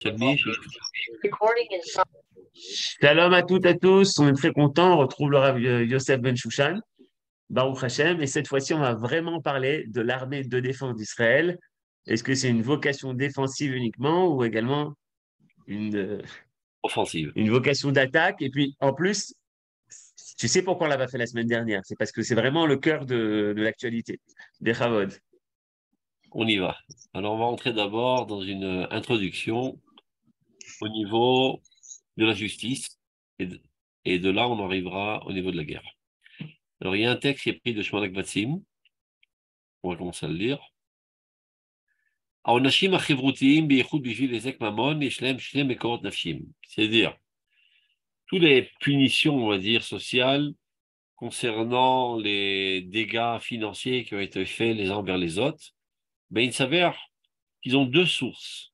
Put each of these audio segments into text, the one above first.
Shalmi, Shalom à toutes et à tous, on est très contents, on retrouve le Rav Yosef Ben Shushan, Baruch Hashem, et cette fois-ci on va vraiment parler de l'armée de défense d'Israël. Est-ce que c'est une vocation défensive uniquement ou également une, euh, offensive. une vocation d'attaque? Et puis en plus, tu sais pourquoi on l'a pas fait la semaine dernière? C'est parce que c'est vraiment le cœur de l'actualité, des Chavod. On y va. Alors, on va entrer d'abord dans une introduction au niveau de la justice et de là, on arrivera au niveau de la guerre. Alors, il y a un texte qui est pris de Shmonak Vatsim. On va commencer à le lire. העונשים החברותיים, בייחוד בשביל היזק ממון, יש להם שני מקורות נפשיים. C'est-à-dire, toutes les punitions, on va dire, sociales, concernant les dégâts financiers qui ont été faits les uns envers les autres, ben, il s'avère qu'ils ont deux sources.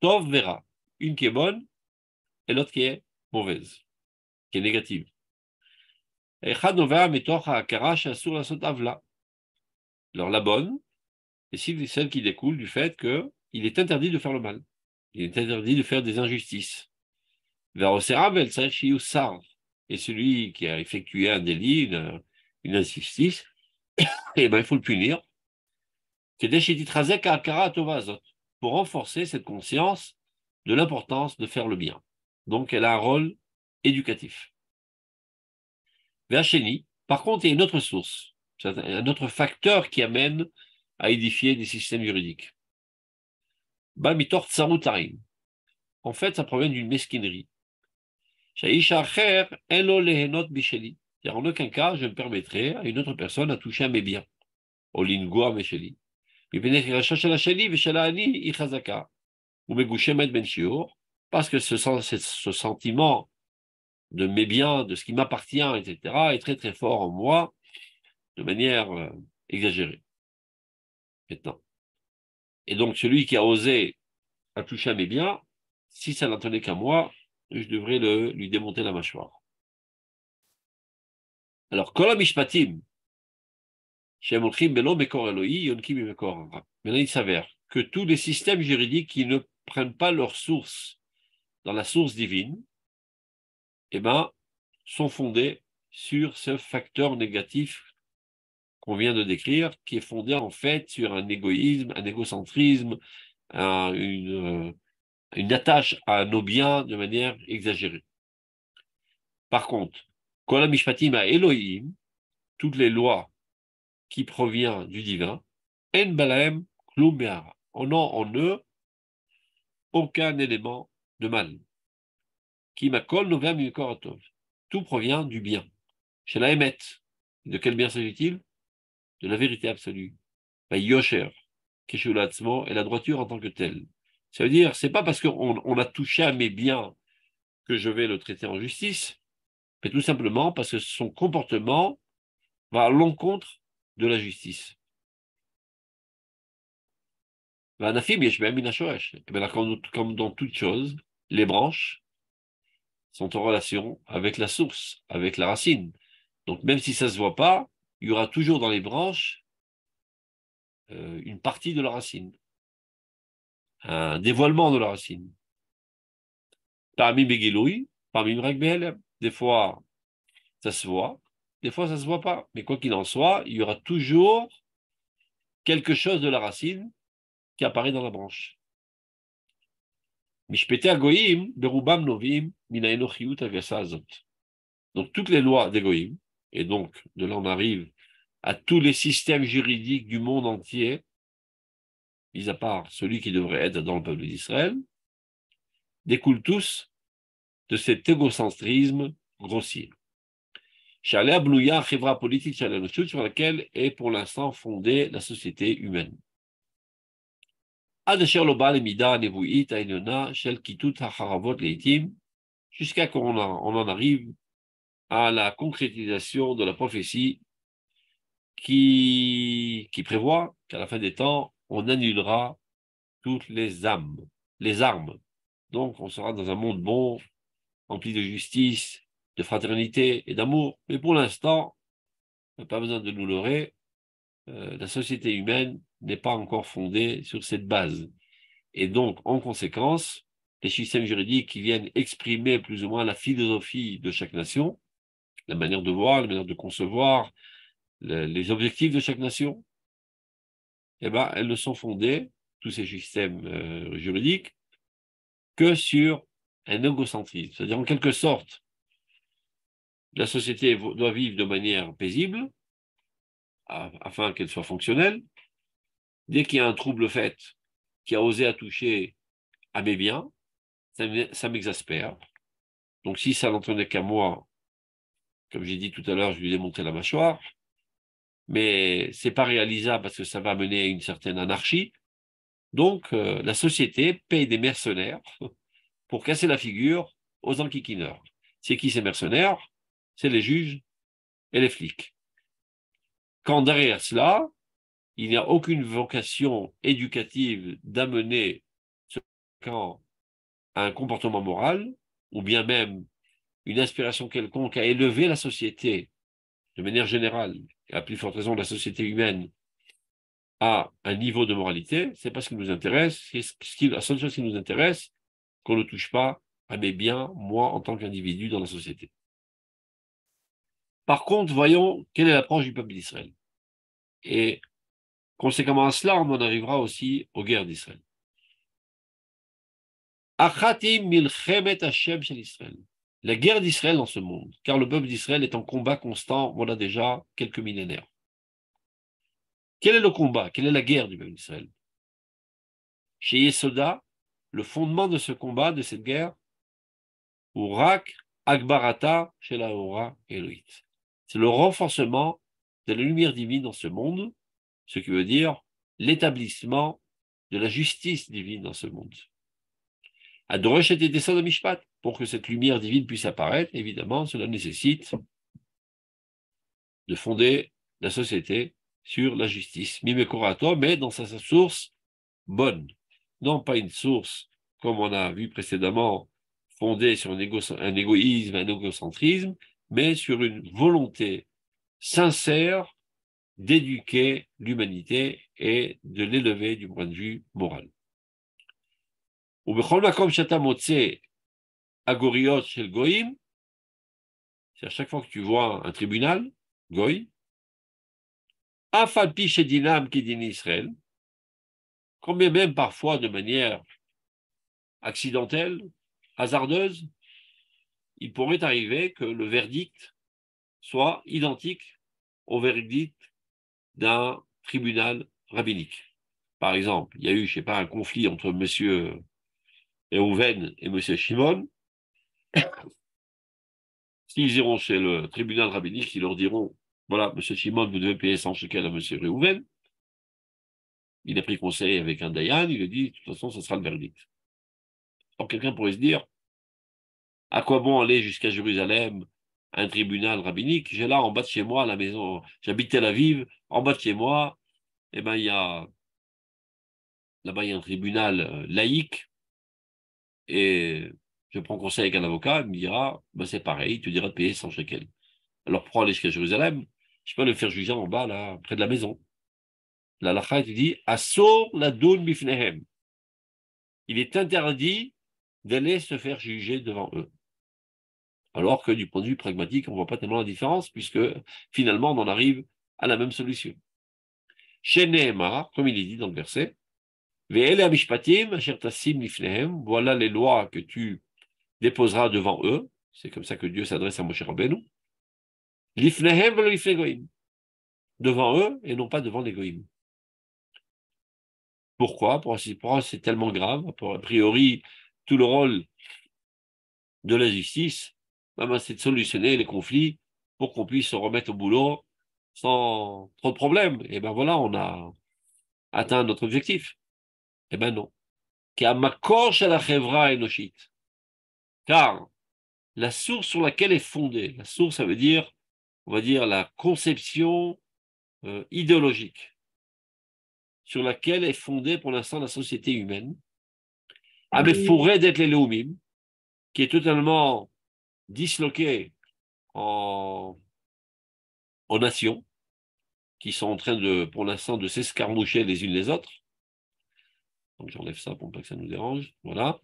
Tov Vera, une qui est bonne et l'autre qui est mauvaise, qui est négative. אחד נובע מתוך ההכרה שאסור לעשות עוולה. Alors la bonne, c'est celle qui découle du fait qu'il est interdit de faire le mal. Il est interdit de faire des injustices. והעושה עוול צריך שיוסר. Et celui qui a effectué un délit, une injustice, eh ben, il faut le punir. כדי שתתחזק ההכרה הטובה הזאת, pour renforcer cette conscience de l'importance de faire le bien. Donc elle a un rôle éducatif. Vercheni, par contre, il y a une autre source, un autre facteur qui amène à édifier des systèmes juridiques. Bamitor tsarutarim. En fait, ça provient d'une mesquinerie. Shaisha acher elo lehenot bisheli. En aucun cas, je me permettrai à une autre personne à toucher à mes biens. Olingoa mesheli. Parce que ce sentiment de mes biens, de ce qui m'appartient, etc., est très très fort en moi, de manière exagérée. Maintenant. Et donc, celui qui a osé à toucher à mes biens, si ça n'en tenait qu'à moi, je devrais lui démonter la mâchoire. Alors, Kol HaMishpatim, Shem Olchim Belo Mekor Eloi, Yonkim Mekor Hara. Maintenant, il s'avère que tous les systèmes juridiques qui ne prennent pas leur source dans la source divine, eh ben, sont fondés sur ce facteur négatif qu'on vient de décrire, qui est fondé en fait sur un égoïsme, un égocentrisme, une attache à nos biens de manière exagérée. Par contre, Kol HaMishpatim à Elohim, toutes les lois qui proviennent du divin, En Balaem Klum Be'ara. On a en eux aucun élément de mal. Qui Makol Novem Mikor Atov. Tout provient du bien. Chez la Emet. De quel bien s'agit-il? De la vérité absolue. Yosher, Keshulatzmo, et la droiture en tant que telle. Ça veut dire, c'est pas parce qu'on a touché à mes biens que je vais le traiter en justice, mais tout simplement parce que son comportement va à l'encontre de la justice. Comme dans toute chose, les branches sont en relation avec la source, avec la racine. Donc même si ça ne se voit pas, il y aura toujours dans les branches une partie de la racine, un dévoilement de la racine. Parmi Begiloui, parmi Mrek. Des fois, ça se voit, des fois, ça ne se voit pas. Mais quoi qu'il en soit, il y aura toujours quelque chose de la racine qui apparaît dans la branche. Donc, toutes les lois d'Egoïm, et donc de là on arrive à tous les systèmes juridiques du monde entier, mis à part celui qui devrait être dans le peuple d'Israël, découlent tous de cet égocentrisme grossier. Shalea Blouya, Chevra politique sur laquelle est pour l'instant fondée la société humaine. Jusqu'à qu'on en arrive à la concrétisation de la prophétie qui prévoit qu'à la fin des temps, on annulera toutes les armes. Donc, on sera dans un monde bon, rempli de justice, de fraternité et d'amour. Mais pour l'instant, on n'a pas besoin de nous leurrer, la société humaine n'est pas encore fondée sur cette base. Et donc, en conséquence, les systèmes juridiques qui viennent exprimer plus ou moins la philosophie de chaque nation, la manière de voir, la manière de concevoir, les objectifs de chaque nation, eh ben, elles ne sont fondées, tous ces systèmes juridiques, que sur un égocentrisme. C'est-à-dire, en quelque sorte, la société doit vivre de manière paisible, afin qu'elle soit fonctionnelle. Dès qu'il y a un trouble fait qui a osé à toucher à mes biens, ça m'exaspère. Donc, si ça n'entenait qu'à moi, comme j'ai dit tout à l'heure, je lui démontais la mâchoire, mais c'est pas réalisable parce que ça va mener à une certaine anarchie. Donc, la société paye des mercenaires pour casser la figure aux enquiquineurs. C'est qui ces mercenaires? C'est les juges et les flics. Quand derrière cela, il n'y a aucune vocation éducative d'amener ce camp à un comportement moral, ou bien même une inspiration quelconque à élever la société de manière générale, et à plus forte raison la société humaine, à un niveau de moralité, c'est pas ce qui nous intéresse, la seule chose qui nous intéresse, qu'on ne touche pas à mes biens, moi, en tant qu'individu dans la société. Par contre, voyons quelle est l'approche du peuple d'Israël. Et conséquemment à cela, on en arrivera aussi aux guerres d'Israël. Achatim milchemet Hashem shel Israël. La guerre d'Israël dans ce monde, car le peuple d'Israël est en combat constant, voilà déjà quelques millénaires. Quel est le combat? Quelle est la guerre du peuple d'Israël? Chez Yesoda, le fondement de ce combat, de cette guerre, Urak Akbarata chez la Hora Elohit. C'est le renforcement de la lumière divine dans ce monde, ce qui veut dire l'établissement de la justice divine dans ce monde. Adoresh et Descend de Mishpat, pour que cette lumière divine puisse apparaître, évidemment, cela nécessite de fonder la société sur la justice. Mimekorato, mais dans sa source bonne. Non pas une source, comme on a vu précédemment, fondée sur un égoïsme, un égocentrisme, mais sur une volonté sincère d'éduquer l'humanité et de l'élever du point de vue moral. Agoriot shel Goïm, c'est à chaque fois que tu vois un tribunal, Goï, Afalpi shedinam kidin Israël, combien même parfois de manière accidentelle, hasardeuse, il pourrait arriver que le verdict soit identique au verdict d'un tribunal rabbinique. Par exemple, il y a eu, je ne sais pas, un conflit entre M. Reuven et M. Shimon. S'ils iront chez le tribunal rabbinique, ils leur diront, voilà, M. Shimon, vous devez payer 100 shekels à M. Reuven. Il a pris conseil avec un Dayan, il lui dit, de toute façon, ce sera le verdict. Alors quelqu'un pourrait se dire, à quoi bon aller jusqu'à Jérusalem, à un tribunal rabbinique? J'ai là, en bas de chez moi, à la maison, j'habite Tel Aviv, en bas de chez moi, eh ben, là-bas, il y a un tribunal laïque, et je prends conseil avec un avocat, il me dira, ben, c'est pareil, il te dira de payer 100 shekels. Alors, pour aller jusqu'à Jérusalem, je peux le faire juger en bas, là, près de la maison. La lacha, il dit, Assor la doun bifnehem. Il est interdit d'aller se faire juger devant eux. Alors que du point de vue pragmatique, on ne voit pas tellement la différence, puisque finalement, on en arrive à la même solution. Chez Nehemar, comme il est dit dans le verset, voilà les lois que tu déposeras devant eux. C'est comme ça que Dieu s'adresse à Moshe Rabbeinu. Devant eux et non pas devant les goïms. Pourquoi? Pourquoi c'est tellement grave? A priori, tout le rôle de la justice, c'est de solutionner les conflits pour qu'on puisse se remettre au boulot sans trop de problèmes. Et ben voilà, on a atteint notre objectif. Eh ben non. Car la source sur laquelle est fondée, la source, ça veut dire, on va dire, la conception idéologique sur laquelle est fondée pour l'instant la société humaine, Amefouré d'être les Léoumim, qui est totalement disloquée en nations, qui sont en train de, pour l'instant, de s'escarmoucher les unes les autres. Donc j'enlève ça pour pas que ça nous dérange. Voilà.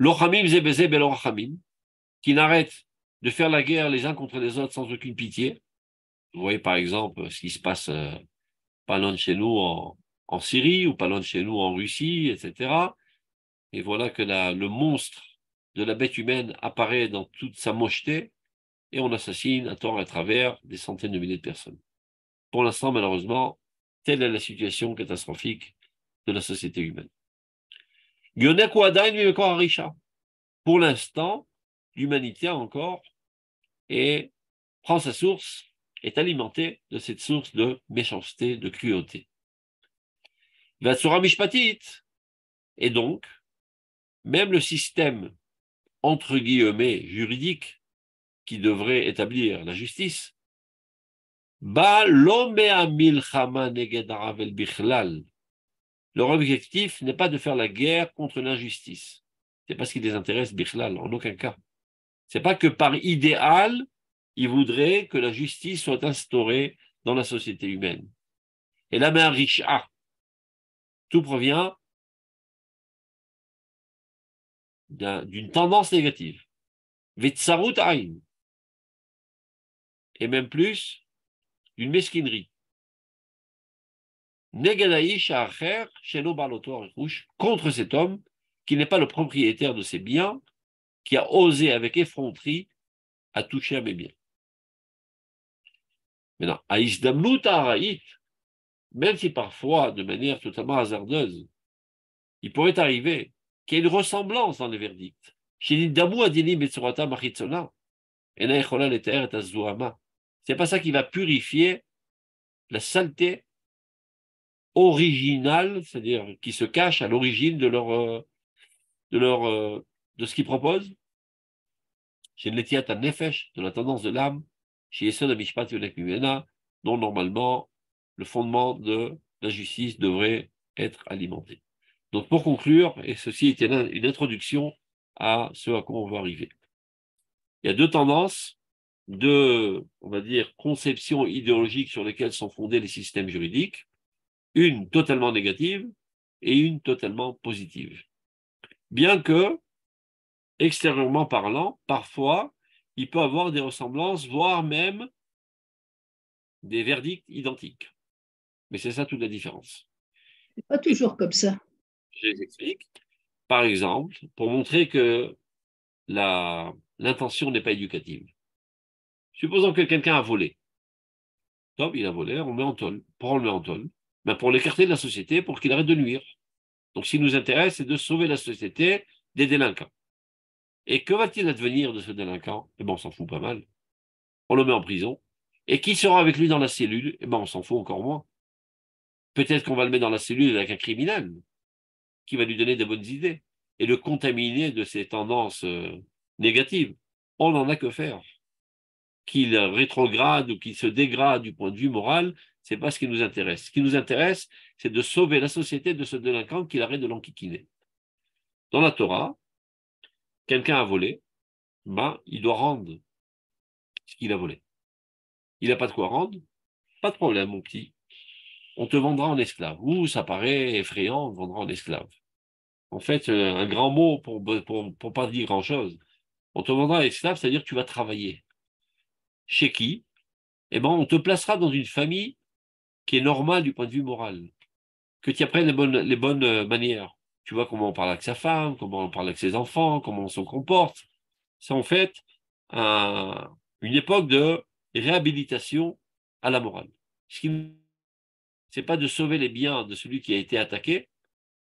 Lochamim zebeze belorachamim, qui n'arrêtent de faire la guerre les uns contre les autres sans aucune pitié. Vous voyez par exemple ce qui se passe pas loin de chez nous en Syrie ou pas loin de chez nous en Russie, etc. Et voilà que le monstre de la bête humaine apparaît dans toute sa mocheté et on assassine à tort et à travers des centaines de milliers de personnes. Pour l'instant, malheureusement, telle est la situation catastrophique de la société humaine. Pour l'instant, l'humanité encore prend sa source, est alimentée de cette source de méchanceté, de cruauté. Et donc, même le système, entre guillemets, juridique, qui devrait établir la justice, leur objectif n'est pas de faire la guerre contre l'injustice. C'est pas ce qui les intéresse, bichlal, en aucun cas. C'est pas que par idéal, ils voudraient que la justice soit instaurée dans la société humaine. Et là, mais un riche tout provient d'une tendance négative. Vetsarut aïn. Et même plus, d'une mesquinerie. Contre cet homme qui n'est pas le propriétaire de ses biens, qui a osé avec effronterie à toucher à mes biens. Maintenant, même si parfois, de manière totalement hasardeuse, il pourrait arriver qu'il y ait une ressemblance dans les verdicts. C'est pas ça qui va purifier la saleté originale, c'est-à-dire qui se cache à l'origine de ce qu'ils proposent. Chez Letiat Nefesh, de la tendance de l'âme, chez Yesod Amishpat Yonek Mimena, dont normalement le fondement de la justice devrait être alimenté. Donc pour conclure, et ceci était une introduction à ce à quoi on va arriver. Il y a deux tendances, deux, on va dire, conceptions idéologiques sur lesquelles sont fondés les systèmes juridiques, une totalement négative et une totalement positive. Bien que, extérieurement parlant, parfois, il peut avoir des ressemblances, voire même des verdicts identiques. Mais c'est ça toute la différence. C'est pas toujours comme ça. Je les explique. Par exemple, pour montrer que l'intention n'est pas éducative. Supposons que quelqu'un a volé. Top, il a volé, on le met en tôle. Pourquoi on le met en tôle? Ben pour l'écarter de la société, pour qu'il arrête de nuire. Donc, ce qui nous intéresse, c'est de sauver la société des délinquants. Et que va-t-il advenir de ce délinquant? Eh bien, on s'en fout pas mal. On le met en prison. Et qui sera avec lui dans la cellule? Eh bien, on s'en fout encore moins. Peut-être qu'on va le mettre dans la cellule avec un criminel qui va lui donner de bonnes idées et le contaminer de ses tendances négatives. On n'en a que faire. Qu'il rétrograde ou qu'il se dégrade du point de vue moral, ce n'est pas ce qui nous intéresse. Ce qui nous intéresse, c'est de sauver la société de ce délinquant qu'il arrête de l'enquiquiner. Dans la Torah, quelqu'un a volé, il doit rendre ce qu'il a volé. Il n'a pas de quoi rendre, pas de problème, mon petit. On te vendra en esclave. Ouh, ça paraît effrayant, on te vendra en esclave. En fait, un grand mot pour pas dire grand-chose. On te vendra en esclave, c'est-à-dire que tu vas travailler. Chez qui? Eh bien, on te placera dans une famille qui est normale du point de vue moral. Que tu apprennes les bonnes manières. Tu vois comment on parle avec sa femme, comment on parle avec ses enfants, comment on se comporte. C'est en fait une époque de réhabilitation à la morale. Ce qui c'est pas de sauver les biens de celui qui a été attaqué,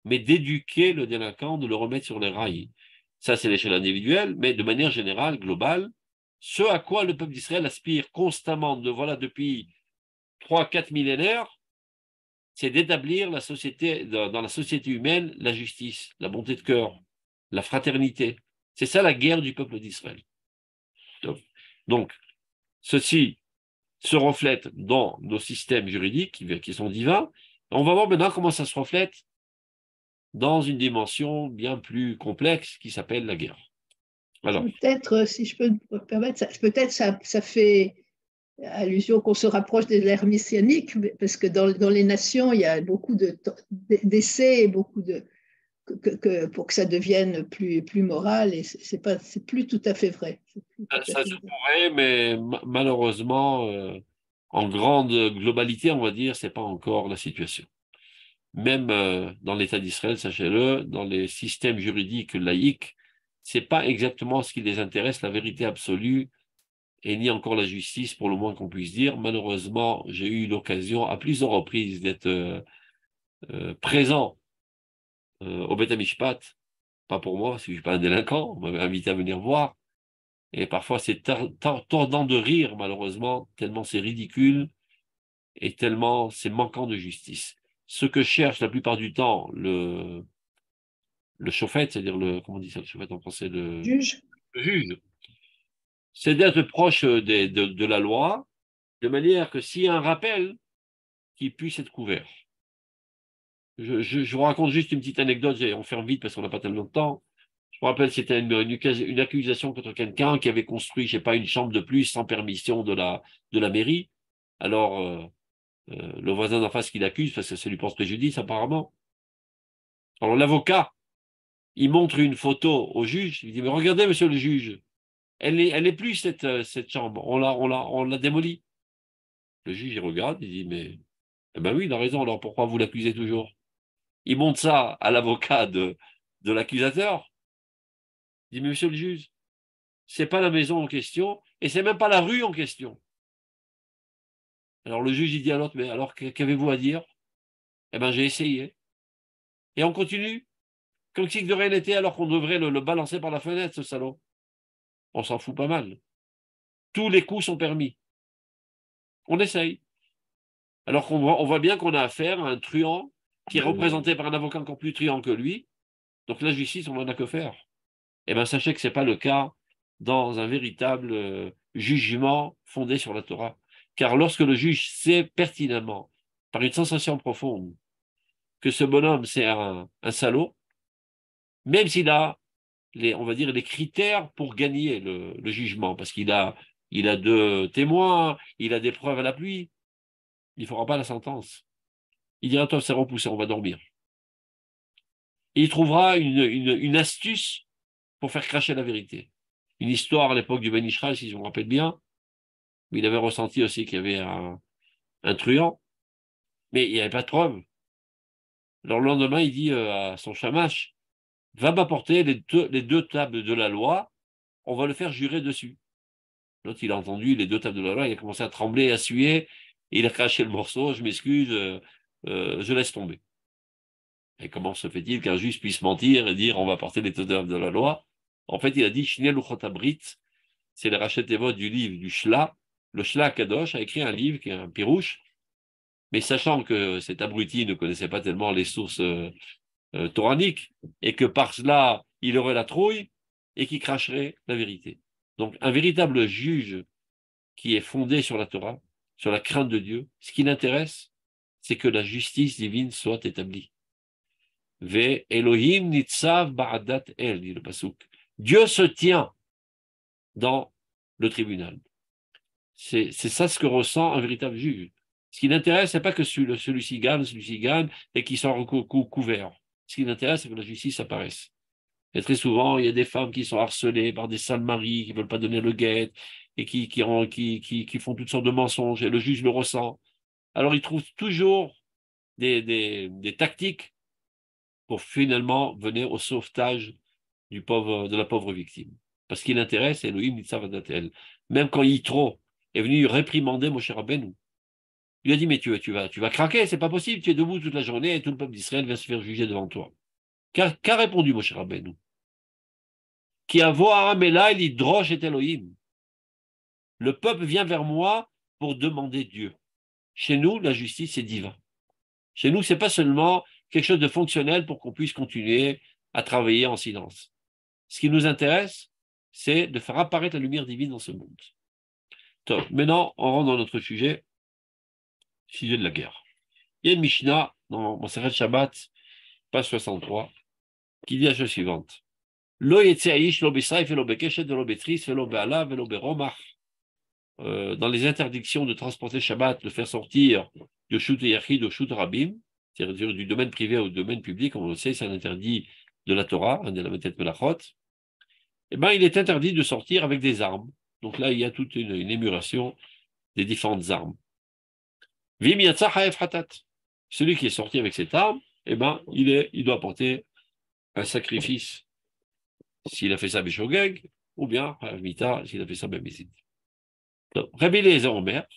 mais d'éduquer le délinquant, de le remettre sur les rails. Ça, c'est l'échelle individuelle, mais de manière générale, globale, ce à quoi le peuple d'Israël aspire constamment, depuis 3-4 millénaires, c'est d'établir la société, dans la société humaine, la justice, la bonté de cœur, la fraternité. C'est ça la guerre du peuple d'Israël. Donc, ceci se reflète dans nos systèmes juridiques qui sont divins. On va voir maintenant comment ça se reflète dans une dimension bien plus complexe qui s'appelle la guerre. Alors, peut-être, si je peux me permettre, peut-être ça fait allusion qu'on se rapproche de l'ère messianique, parce que dans les nations, il y a beaucoup d'essais et beaucoup pour que ça devienne plus moral, et c'est plus tout à fait vrai. Ça se pourrait, mais malheureusement, en grande globalité, on va dire, c'est pas encore la situation. Même dans l'État d'Israël, sachez-le, dans les systèmes juridiques laïques, c'est pas exactement ce qui les intéresse, la vérité absolue, et ni encore la justice, pour le moins qu'on puisse dire. Malheureusement, j'ai eu l'occasion à plusieurs reprises d'être présent au Beth Mishpat, pas pour moi, parce que je suis pas un délinquant, on m'avait invité à venir voir, et parfois c'est tordant de rire, malheureusement, tellement c'est ridicule, et tellement c'est manquant de justice. Ce que cherche la plupart du temps le shofet, c'est-à-dire comment on dit ça, le shofet en français, Juge. le juge, c'est d'être proche de la loi, de manière que s'il y a un rappel, qu'il puisse être couvert. Je vous raconte juste une petite anecdote, on fait vite parce qu'on n'a pas tellement de temps. Je me rappelle, c'était une accusation contre quelqu'un qui avait construit, je sais pas, une chambre de plus sans permission de la mairie. Alors, le voisin d'en face qui l'accuse, parce que ça lui porte préjudice apparemment. Alors l'avocat, il montre une photo au juge, il dit, mais regardez, monsieur le juge, elle est plus cette chambre, on l'a démolie. Le juge, il regarde, il dit, mais eh ben oui, il a raison, alors pourquoi vous l'accusez toujours? Il montre ça à l'avocat de l'accusateur. Il dit, mais monsieur le juge, c'est pas la maison en question, et c'est même pas la rue en question. Alors le juge, il dit à l'autre, mais alors qu'avez-vous à dire? Eh ben j'ai essayé. Et on continue, comme si de rien n'était, alors qu'on devrait le balancer par la fenêtre, ce salaud. On s'en fout pas mal. Tous les coups sont permis. On essaye. Alors on voit bien qu'on a affaire à un truand qui est représenté par un avocat encore plus truand que lui. Donc la justice, on n'en a que faire. Eh bien, sachez que ce n'est pas le cas dans un véritable jugement fondé sur la Torah. Car lorsque le juge sait pertinemment, par une sensation profonde, que ce bonhomme, c'est un salaud, même s'il a, on va dire, les critères pour gagner le jugement, parce il a deux témoins, il a des preuves à l'appui, il ne fera pas la sentence. Il dira, toi, c'est repoussé, on va dormir. Et il trouvera une astuce pour faire cracher la vérité. Une histoire à l'époque du Ben Ishraï, si je me rappelle bien, où il avait ressenti aussi qu'il y avait un truand, mais il n'y avait pas de preuve. Alors le lendemain, il dit à son shamash, va m'apporter les deux tables de la loi, on va le faire jurer dessus. L'autre, il a entendu les deux tables de la loi, il a commencé à trembler, à suer, et il a craché le morceau, je m'excuse, je laisse tomber. Et comment se fait-il qu'un juge puisse mentir et dire on va porter les deux tables de la loi? En fait, il a dit Shnei Luchot Habrit, c'est le rachet du livre du Shla. Le Shla Kadosh a écrit un livre qui est un pirouche, mais sachant que cet abruti ne connaissait pas tellement les sources toraniques, et que par cela, il aurait la trouille et qui cracherait la vérité. Donc, un véritable juge qui est fondé sur la Torah, sur la crainte de Dieu, ce qui l'intéresse, c'est que la justice divine soit établie. Ve Elohim nitzav ba'adat el, dit le pasuk. Dieu se tient dans le tribunal. C'est ça ce que ressent un véritable juge. Ce qui l'intéresse, ce n'est pas que celui-ci gagne, et qu'il soit couvert. Ce qui l'intéresse, c'est que la justice apparaisse. Et très souvent, il y a des femmes qui sont harcelées par des sales maris qui ne veulent pas donner le guet et qui font toutes sortes de mensonges, et le juge le ressent. Alors, il trouve toujours des tactiques pour finalement venir au sauvetage de la pauvre victime. Parce qu'il intéresse Elohim Nitzav Adatel. Même quand Yitro est venu réprimander Moshe Rabbeinu, il a dit, mais tu vas craquer, c'est pas possible, tu es debout toute la journée et tout le peuple d'Israël vient se faire juger devant toi. Qu'a répondu Moshe Rabbeinu? Qui a voa Amela et l'Hydroche et Elohim. Le peuple vient vers moi pour demander Dieu. Chez nous, la justice est divine. Chez nous, c'est pas seulement quelque chose de fonctionnel pour qu'on puisse continuer à travailler en silence. Ce qui nous intéresse, c'est de faire apparaître la lumière divine dans ce monde. Donc, maintenant, on rentre dans notre sujet de la guerre. Il y a une Mishnah dans Masechet Shabbat, page 63, qui dit la chose suivante. Lo yetze aish lo b'sraif velo bekeshet velo betris velo be'alav velo beromach. Dans les interdictions de transporter Shabbat, de faire sortir de Shut Yachid au Shut Rabim, c'est-à-dire du domaine privé au domaine public, on le sait, c'est un interdit de la Torah, un de la Matet Melachot, eh bien, il est interdit de sortir avec des armes. Donc là, il y a toute une émulation des différentes armes. Vim Yatzah Haef Hatat. Celui qui est sorti avec cette arme, eh ben, il doit apporter un sacrifice s'il a fait ça Beshogeg, ou bien Mita s'il a fait ça Bemizid. Rabbi Eliezer Omer,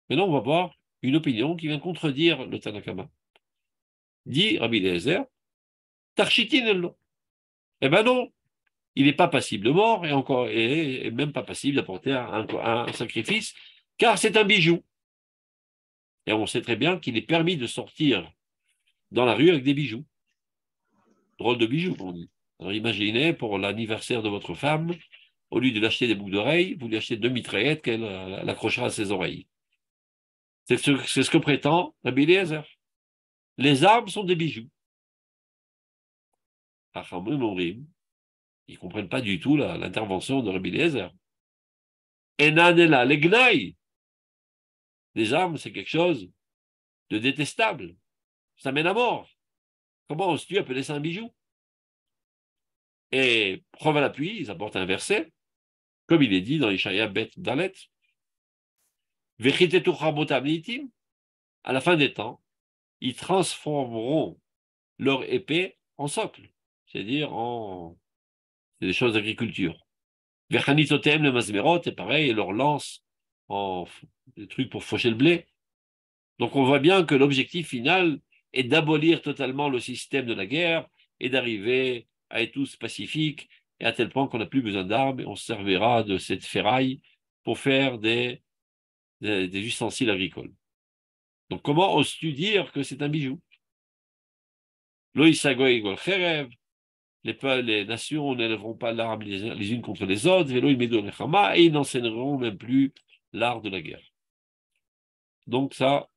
maintenant on va voir une opinion qui vient contredire le Tanakama. Dit Rabbi Eliezer, Tarchitin Ello. Eh ben non, il n'est pas passible de mort et même pas passible d'apporter un sacrifice, car c'est un bijou. Et on sait très bien qu'il est permis de sortir dans la rue avec des bijoux. Drôle de bijoux, on dit. Alors imaginez, pour l'anniversaire de votre femme, au lieu de l'acheter des boucles d'oreilles, vous lui achetez 2 mitraillettes qu'elle accrochera à ses oreilles. C'est ce que prétend Rabbi Eliezer. Les armes sont des bijoux. Ils ne comprennent pas du tout l'intervention de Rabbi Eliezer. Enanela, les gnailles. Les armes, c'est quelque chose de détestable. Ça mène à mort. Comment oses-tu appeler ça un bijou? Et preuve à l'appui, ils apportent un verset, comme il est dit dans Ishaïa Bet Dalet. À la fin des temps, ils transformeront leur épée en socle, c'est-à-dire c'est des choses d'agriculture. Vechanitotem le masmerot, c'est pareil, ils leur lancent des trucs pour faucher le blé. Donc on voit bien que l'objectif final est d'abolir totalement le système de la guerre et d'arriver à être tous pacifiques, et à tel point qu'on n'a plus besoin d'armes, et on se servira de cette ferraille pour faire des ustensiles agricoles. Donc comment oses-tu dire que c'est un bijou? Loïsagoy Golcherev, les nations n'élèveront pas l'arme les unes contre les autres, et ils n'enseigneront même plus l'art de la guerre. Donc ça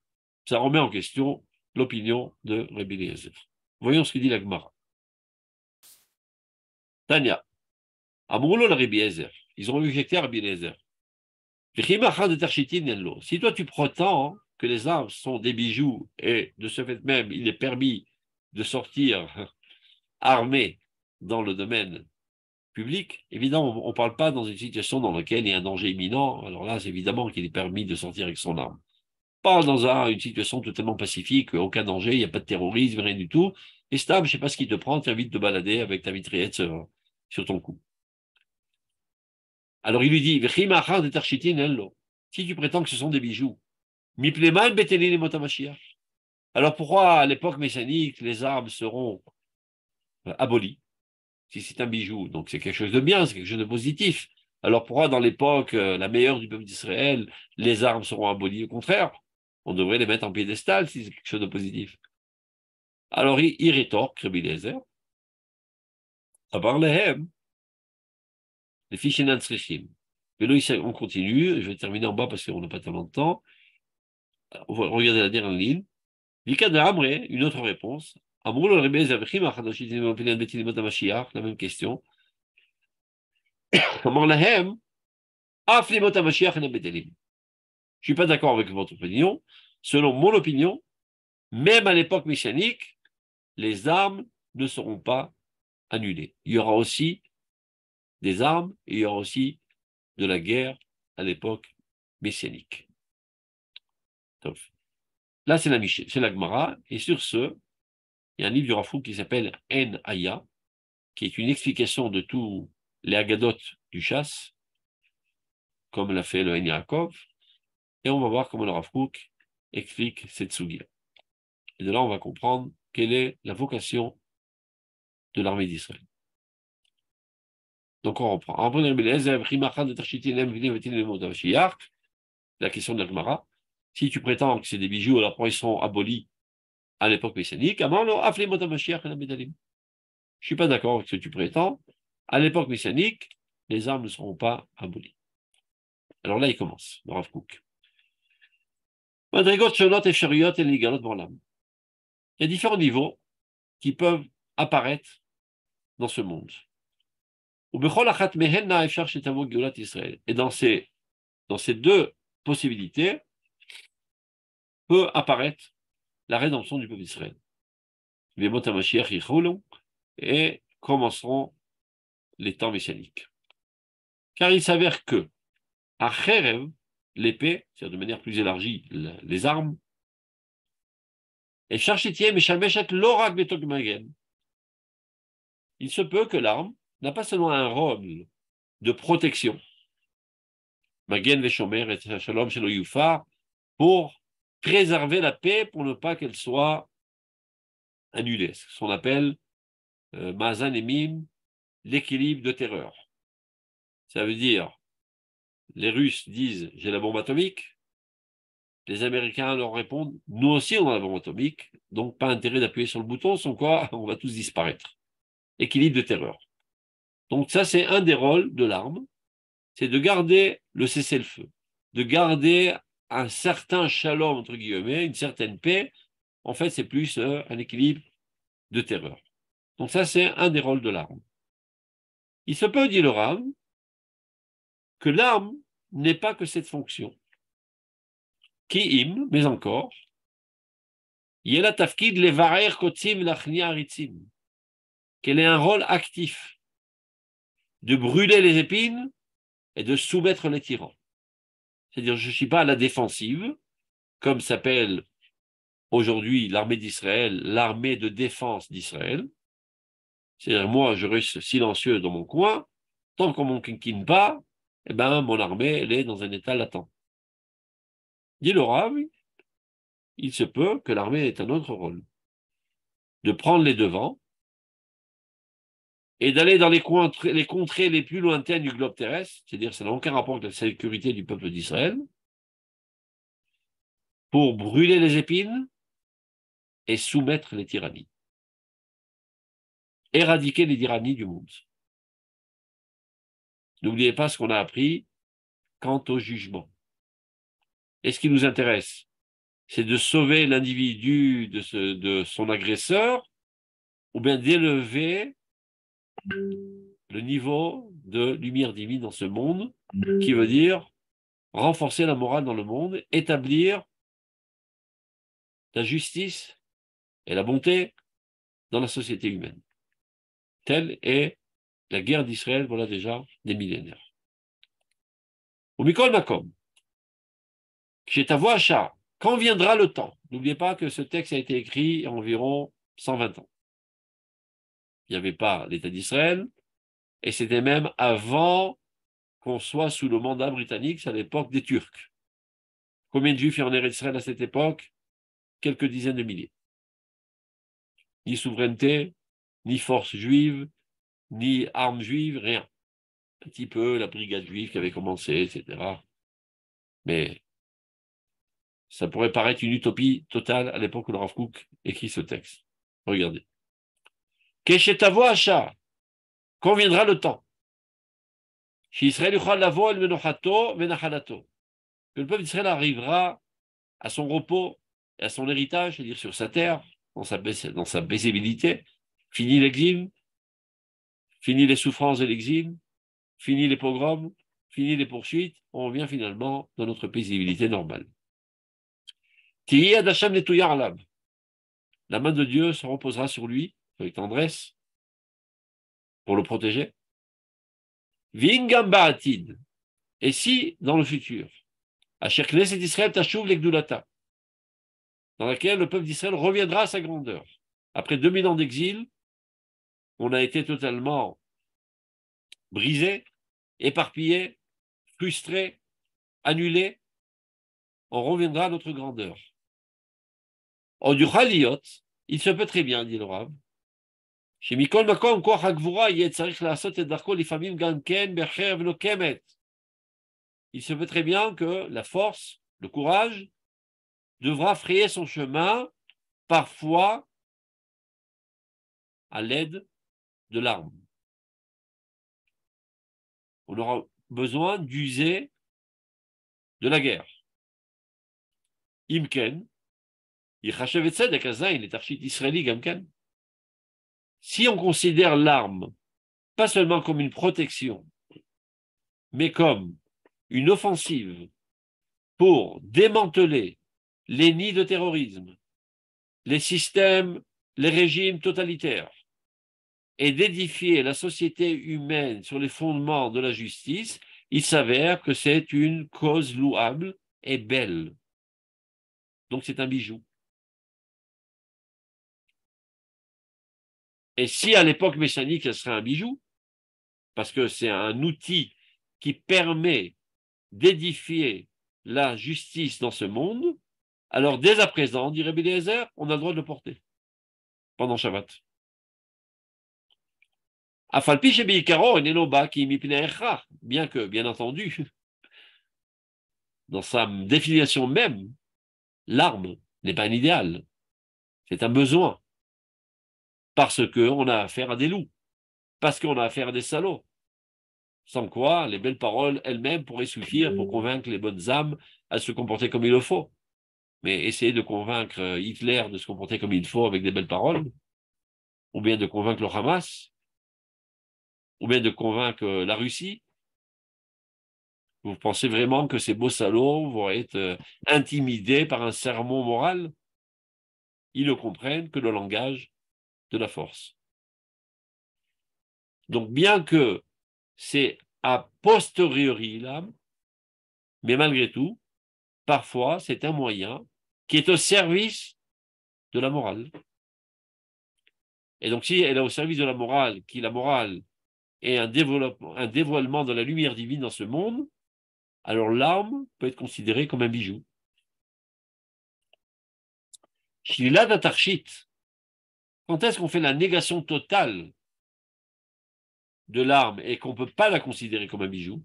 remet en question l'opinion de Rabbi Eliezer. Voyons ce que dit la Gemara. Tania, Amroulo la Rabbi Eliezer, ils ont objecté à Rabbi Eliezer. Si toi tu prétends que les armes sont des bijoux et de ce fait même il est permis de sortir armé dans le domaine public, évidemment on ne parle pas dans une situation dans laquelle il y a un danger imminent, alors là c'est évidemment qu'il est permis de sortir avec son arme. Pas dans une situation totalement pacifique, aucun danger, il n'y a pas de terrorisme, rien du tout, et stable, je ne sais pas ce qui te prend, tu as envie de te balader avec ta mitraillette sur ton cou. Alors il lui dit, si tu prétends que ce sont des bijoux, alors pourquoi à l'époque messianique les armes seront abolies? Si c'est un bijou, donc c'est quelque chose de bien, c'est quelque chose de positif. Alors pourquoi dans l'époque la meilleure du peuple d'Israël, les armes seront abolies? Au contraire, on devrait les mettre en piédestal si c'est quelque chose de positif. Alors il rétorque, Rabbi Eliezer, les fiches Tzrichim. Mais là, on continue, je vais terminer en bas parce qu'on n'a pas tellement de temps. On va regarder la dernière ligne. Une autre réponse. La même question. Je ne suis pas d'accord avec votre opinion. Selon mon opinion, même à l'époque messianique, les armes ne seront pas annulées. Il y aura aussi des armes et il y aura aussi de la guerre à l'époque messianique. Là, c'est la Gemara, et sur ce, il y a un livre du Rav Kook qui s'appelle En Aya, qui est une explication de tous les agadotes du chasse, comme l'a fait le En Yaakov, et on va voir comment le Rav Kook explique cette sugia. Et de là, on va comprendre quelle est la vocation de l'armée d'Israël. Donc on reprend. La question de la Gemara. Si tu prétends que c'est des bijoux, alors pourquoi ils sont abolis à l'époque messianique? Je ne suis pas d'accord avec ce que tu prétends. À l'époque messianique, les armes ne seront pas abolies. Alors là, il commence, le Rav Kook. Il y a différents niveaux qui peuvent apparaître dans ce monde. Et dans ces deux possibilités peut apparaître la rédemption du peuple d'Israël. Et commenceront les temps messianiques. Car il s'avère que, à Kherev, l'épée, c'est-à-dire de manière plus élargie, les armes, et Charchetier, Meshameshet, Lorak Betogmagen, il se peut que l'arme n'a pas seulement un rôle de protection, Magen Veshomer et Shalom Shelo Yufar, pour préserver la paix pour ne pas qu'elle soit annulée. C'est ce qu'on appelle Mazan et Mim, l'équilibre de terreur. Ça veut dire, les Russes disent j'ai la bombe atomique, les Américains leur répondent nous aussi on a la bombe atomique, donc pas intérêt d'appuyer sur le bouton, sans quoi on va tous disparaître. Équilibre de terreur. Donc ça c'est un des rôles de l'arme, c'est de garder le cessez-le-feu, de garder un certain shalom, entre guillemets, une certaine paix. En fait, c'est plus un équilibre de terreur. Donc ça, c'est un des rôles de l'arme. Il se peut, dit le Rav, que l'arme n'ait pas que cette fonction. Ki'im, mais encore, yela tafkid levarer kotzim lachni haritzim, qu'elle ait un rôle actif de brûler les épines et de soumettre les tyrans. C'est-à-dire, je ne suis pas à la défensive, comme s'appelle aujourd'hui l'armée d'Israël, l'armée de défense d'Israël. C'est-à-dire, moi, je reste silencieux dans mon coin, tant qu'on ne m'enquiquine pas, eh ben, mon armée, elle est dans un état latent. Dit le Rav, il se peut que l'armée ait un autre rôle, de prendre les devants et d'aller dans les contrées les plus lointaines du globe terrestre, c'est-à-dire ça n'a aucun rapport avec la sécurité du peuple d'Israël, pour brûler les épines et soumettre les tyrannies. Éradiquer les tyrannies du monde. N'oubliez pas ce qu'on a appris quant au jugement. Et ce qui nous intéresse, c'est de sauver l'individu de son agresseur ou bien d'élever le niveau de lumière divine dans ce monde, qui veut dire renforcer la morale dans le monde, établir la justice et la bonté dans la société humaine. Telle est la guerre d'Israël, voilà déjà des millénaires. Au Mikol Makom, chez ta voix achat, quand viendra le temps? N'oubliez pas que ce texte a été écrit il y a environ 120 ans. Il n'y avait pas l'État d'Israël, et c'était même avant qu'on soit sous le mandat britannique, c'est à l'époque des Turcs. Combien de Juifs il y en a en Israël à cette époque? Quelques dizaines de milliers. Ni souveraineté, ni force juive, ni armes juives, rien. Un petit peu la brigade juive qui avait commencé, etc. Mais ça pourrait paraître une utopie totale à l'époque où le Rav Kook écrit ce texte. Regardez. Keshetavo Asha, quand viendra le temps? Que le peuple d'Israël arrivera à son repos et à son héritage, c'est-à-dire sur sa terre, dans sa paisibilité. Fini l'exil, fini les souffrances de l'exil, fini les pogroms, fini les poursuites, on revient finalement dans notre paisibilité normale. La main de Dieu se reposera sur lui, avec tendresse, pour le protéger. Vingamba'atid. Et si, dans le futur, Asher Knesset Israël Tashuv Legdulata, dans laquelle le peuple d'Israël reviendra à sa grandeur. Après 2000 ans d'exil, on a été totalement brisé, éparpillé, frustré, annulé. On reviendra à notre grandeur. Il se peut très bien, dit le Rav, il se peut très bien que la force, le courage, devra frayer son chemin, parfois à l'aide de l'arme. On aura besoin d'user de la guerre. Imken, si on considère l'arme pas seulement comme une protection, mais comme une offensive pour démanteler les nids de terrorisme, les systèmes, les régimes totalitaires et d'édifier la société humaine sur les fondements de la justice, il s'avère que c'est une cause louable et belle. Donc c'est un bijou. Et si à l'époque messianique, ce serait un bijou, parce que c'est un outil qui permet d'édifier la justice dans ce monde, alors dès à présent, dit Rabbi Eliezer, on a le droit de le porter pendant Shabbat. Bien que, bien entendu, dans sa définition même, l'arme n'est pas un idéal, c'est un besoin, parce qu'on a affaire à des loups, parce qu'on a affaire à des salauds, sans quoi les belles paroles elles-mêmes pourraient suffire pour convaincre les bonnes âmes à se comporter comme il le faut. Mais essayer de convaincre Hitler de se comporter comme il faut avec des belles paroles, ou bien de convaincre le Hamas, ou bien de convaincre la Russie, vous pensez vraiment que ces beaux salauds vont être intimidés par un sermon moral? Ils ne comprennent que le langage de la force. Donc, bien que c'est a posteriori l'âme, mais malgré tout, parfois, c'est un moyen qui est au service de la morale. Et donc, si elle est au service de la morale, qui la morale est un dévoilement de la lumière divine dans ce monde, alors l'arme peut être considérée comme un bijou. Shlilat Atarchit, quand est-ce qu'on fait la négation totale de l'arme et qu'on ne peut pas la considérer comme un bijou?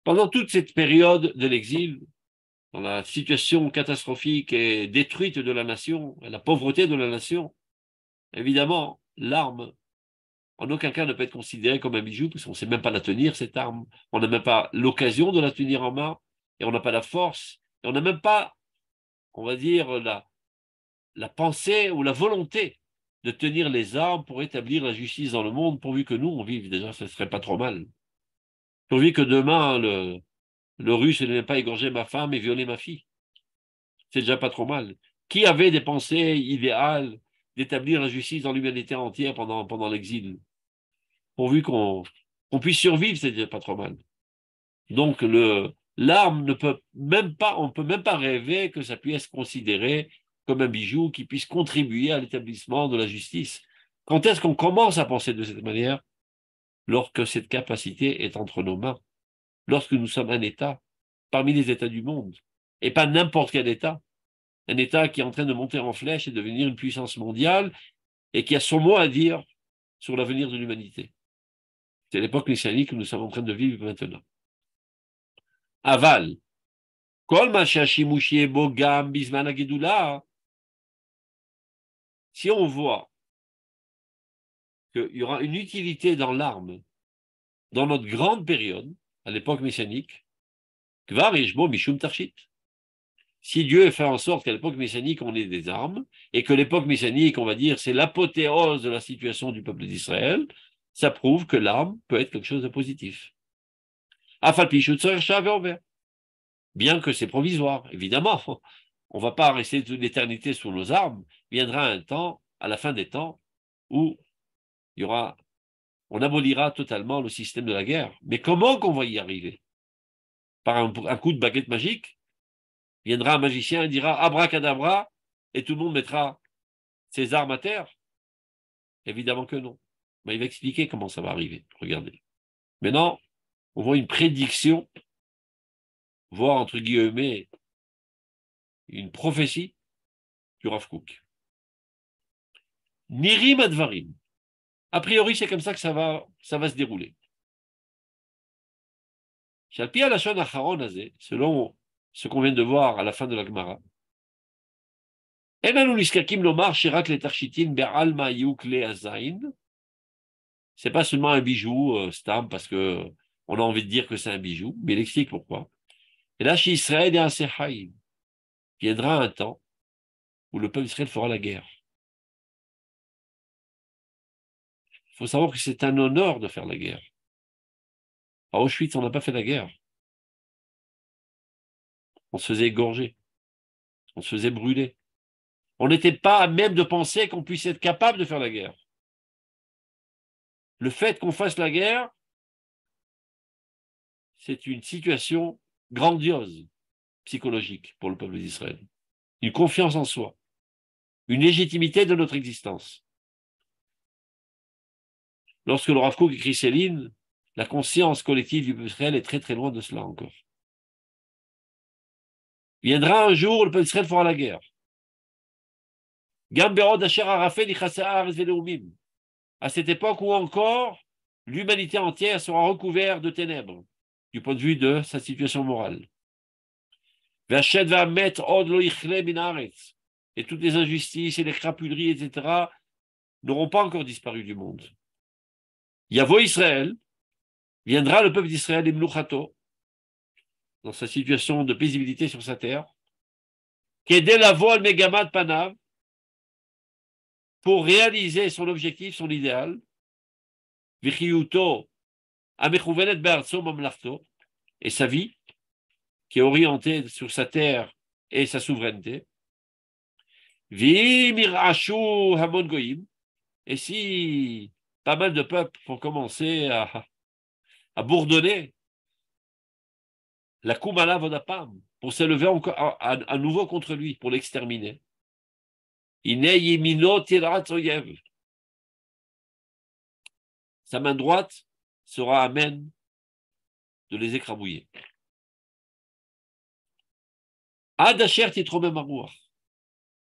Pendant toute cette période de l'exil, dans la situation catastrophique et détruite de la nation, la pauvreté de la nation, évidemment, l'arme, en aucun cas ne peut être considérée comme un bijou, parce qu'on ne sait même pas la tenir, cette arme. On n'a même pas l'occasion de la tenir en main, et on n'a pas la force, et on n'a même pas, on va dire, la pensée ou la volonté de tenir les armes pour établir la justice dans le monde, pourvu que nous, on vive déjà, ce ne serait pas trop mal. Pourvu que demain, le Russe ne n'ait pas égorgé ma femme et violé ma fille. C'est déjà pas trop mal. Qui avait des pensées idéales d'établir la justice dans l'humanité entière pendant l'exil? Pourvu qu'on puisse survivre, c'est déjà pas trop mal. Donc, l'arme ne peut même pas, on ne peut même pas rêver que ça puisse être considéré comme un bijou qui puisse contribuer à l'établissement de la justice. Quand est-ce qu'on commence à penser de cette manière? Lorsque cette capacité est entre nos mains, lorsque nous sommes un État parmi les États du monde, et pas n'importe quel État, un État qui est en train de monter en flèche et devenir une puissance mondiale et qui a son mot à dire sur l'avenir de l'humanité. C'est l'époque messianique que nous sommes en train de vivre maintenant. Aval, Kol ma she'ashimushi bo gam bizman hagedula, si on voit qu'il y aura une utilité dans l'arme dans notre grande période, à l'époque messianique, kvar yeshbo mishum tarshit. Si Dieu fait en sorte qu'à l'époque messianique, on ait des armes, et que l'époque messianique, on va dire, c'est l'apothéose de la situation du peuple d'Israël, ça prouve que l'arme peut être quelque chose de positif. Bien que c'est provisoire, évidemment. On ne va pas rester toute l'éternité sous nos armes. Viendra un temps, à la fin des temps, où on abolira totalement le système de la guerre. Mais comment qu'on va y arriver? Par un coup de baguette magique? Viendra un magicien et dira abracadabra, et tout le monde mettra ses armes à terre? Évidemment que non. Mais il va expliquer comment ça va arriver. Regardez. Maintenant, on voit une prédiction, voire entre guillemets, une prophétie du Rav Kook. Nirim advarim. A priori, c'est comme ça que ça va se dérouler. Selon ce qu'on vient de voir à la fin de la Gemara, c'est pas seulement un bijou, stam, parce que on a envie de dire que c'est un bijou, mais il explique pourquoi. Et là, chez Israël, viendra un temps où le peuple d'Israël fera la guerre. Il faut savoir que c'est un honneur de faire la guerre. À Auschwitz, on n'a pas fait la guerre. On se faisait égorger. On se faisait brûler. On n'était pas à même de penser qu'on puisse être capable de faire la guerre. Le fait qu'on fasse la guerre, c'est une situation grandiose, psychologique pour le peuple d'Israël. Une confiance en soi, une légitimité de notre existence. Lorsque le Rav Kook écrit Céline, la conscience collective du peuple d'Israël est très très loin de cela encore. Viendra un jour où le peuple d'Israël fera la guerre. À cette époque où encore l'humanité entière sera recouverte de ténèbres du point de vue de sa situation morale. Et toutes les injustices et les crapuleries, etc., n'auront pas encore disparu du monde. Yavo Israël, viendra le peuple d'Israël, Imlouchato, dans sa situation de paisibilité sur sa terre, qu'aider la voile Megamad Panav, pour réaliser son objectif, son idéal, Vichiyuto, Amechouvenet Be'artso Mamlachto, et sa vie, qui est orientée sur sa terre et sa souveraineté. Vimir Ashu Hamon Goyim, et si pas mal de peuples vont commencer à bourdonner, la Kumala Vodapam, pour s'élever encore à nouveau contre lui, pour l'exterminer. Sa main droite sera amène de les écrabouiller. Adasher titromem aruach.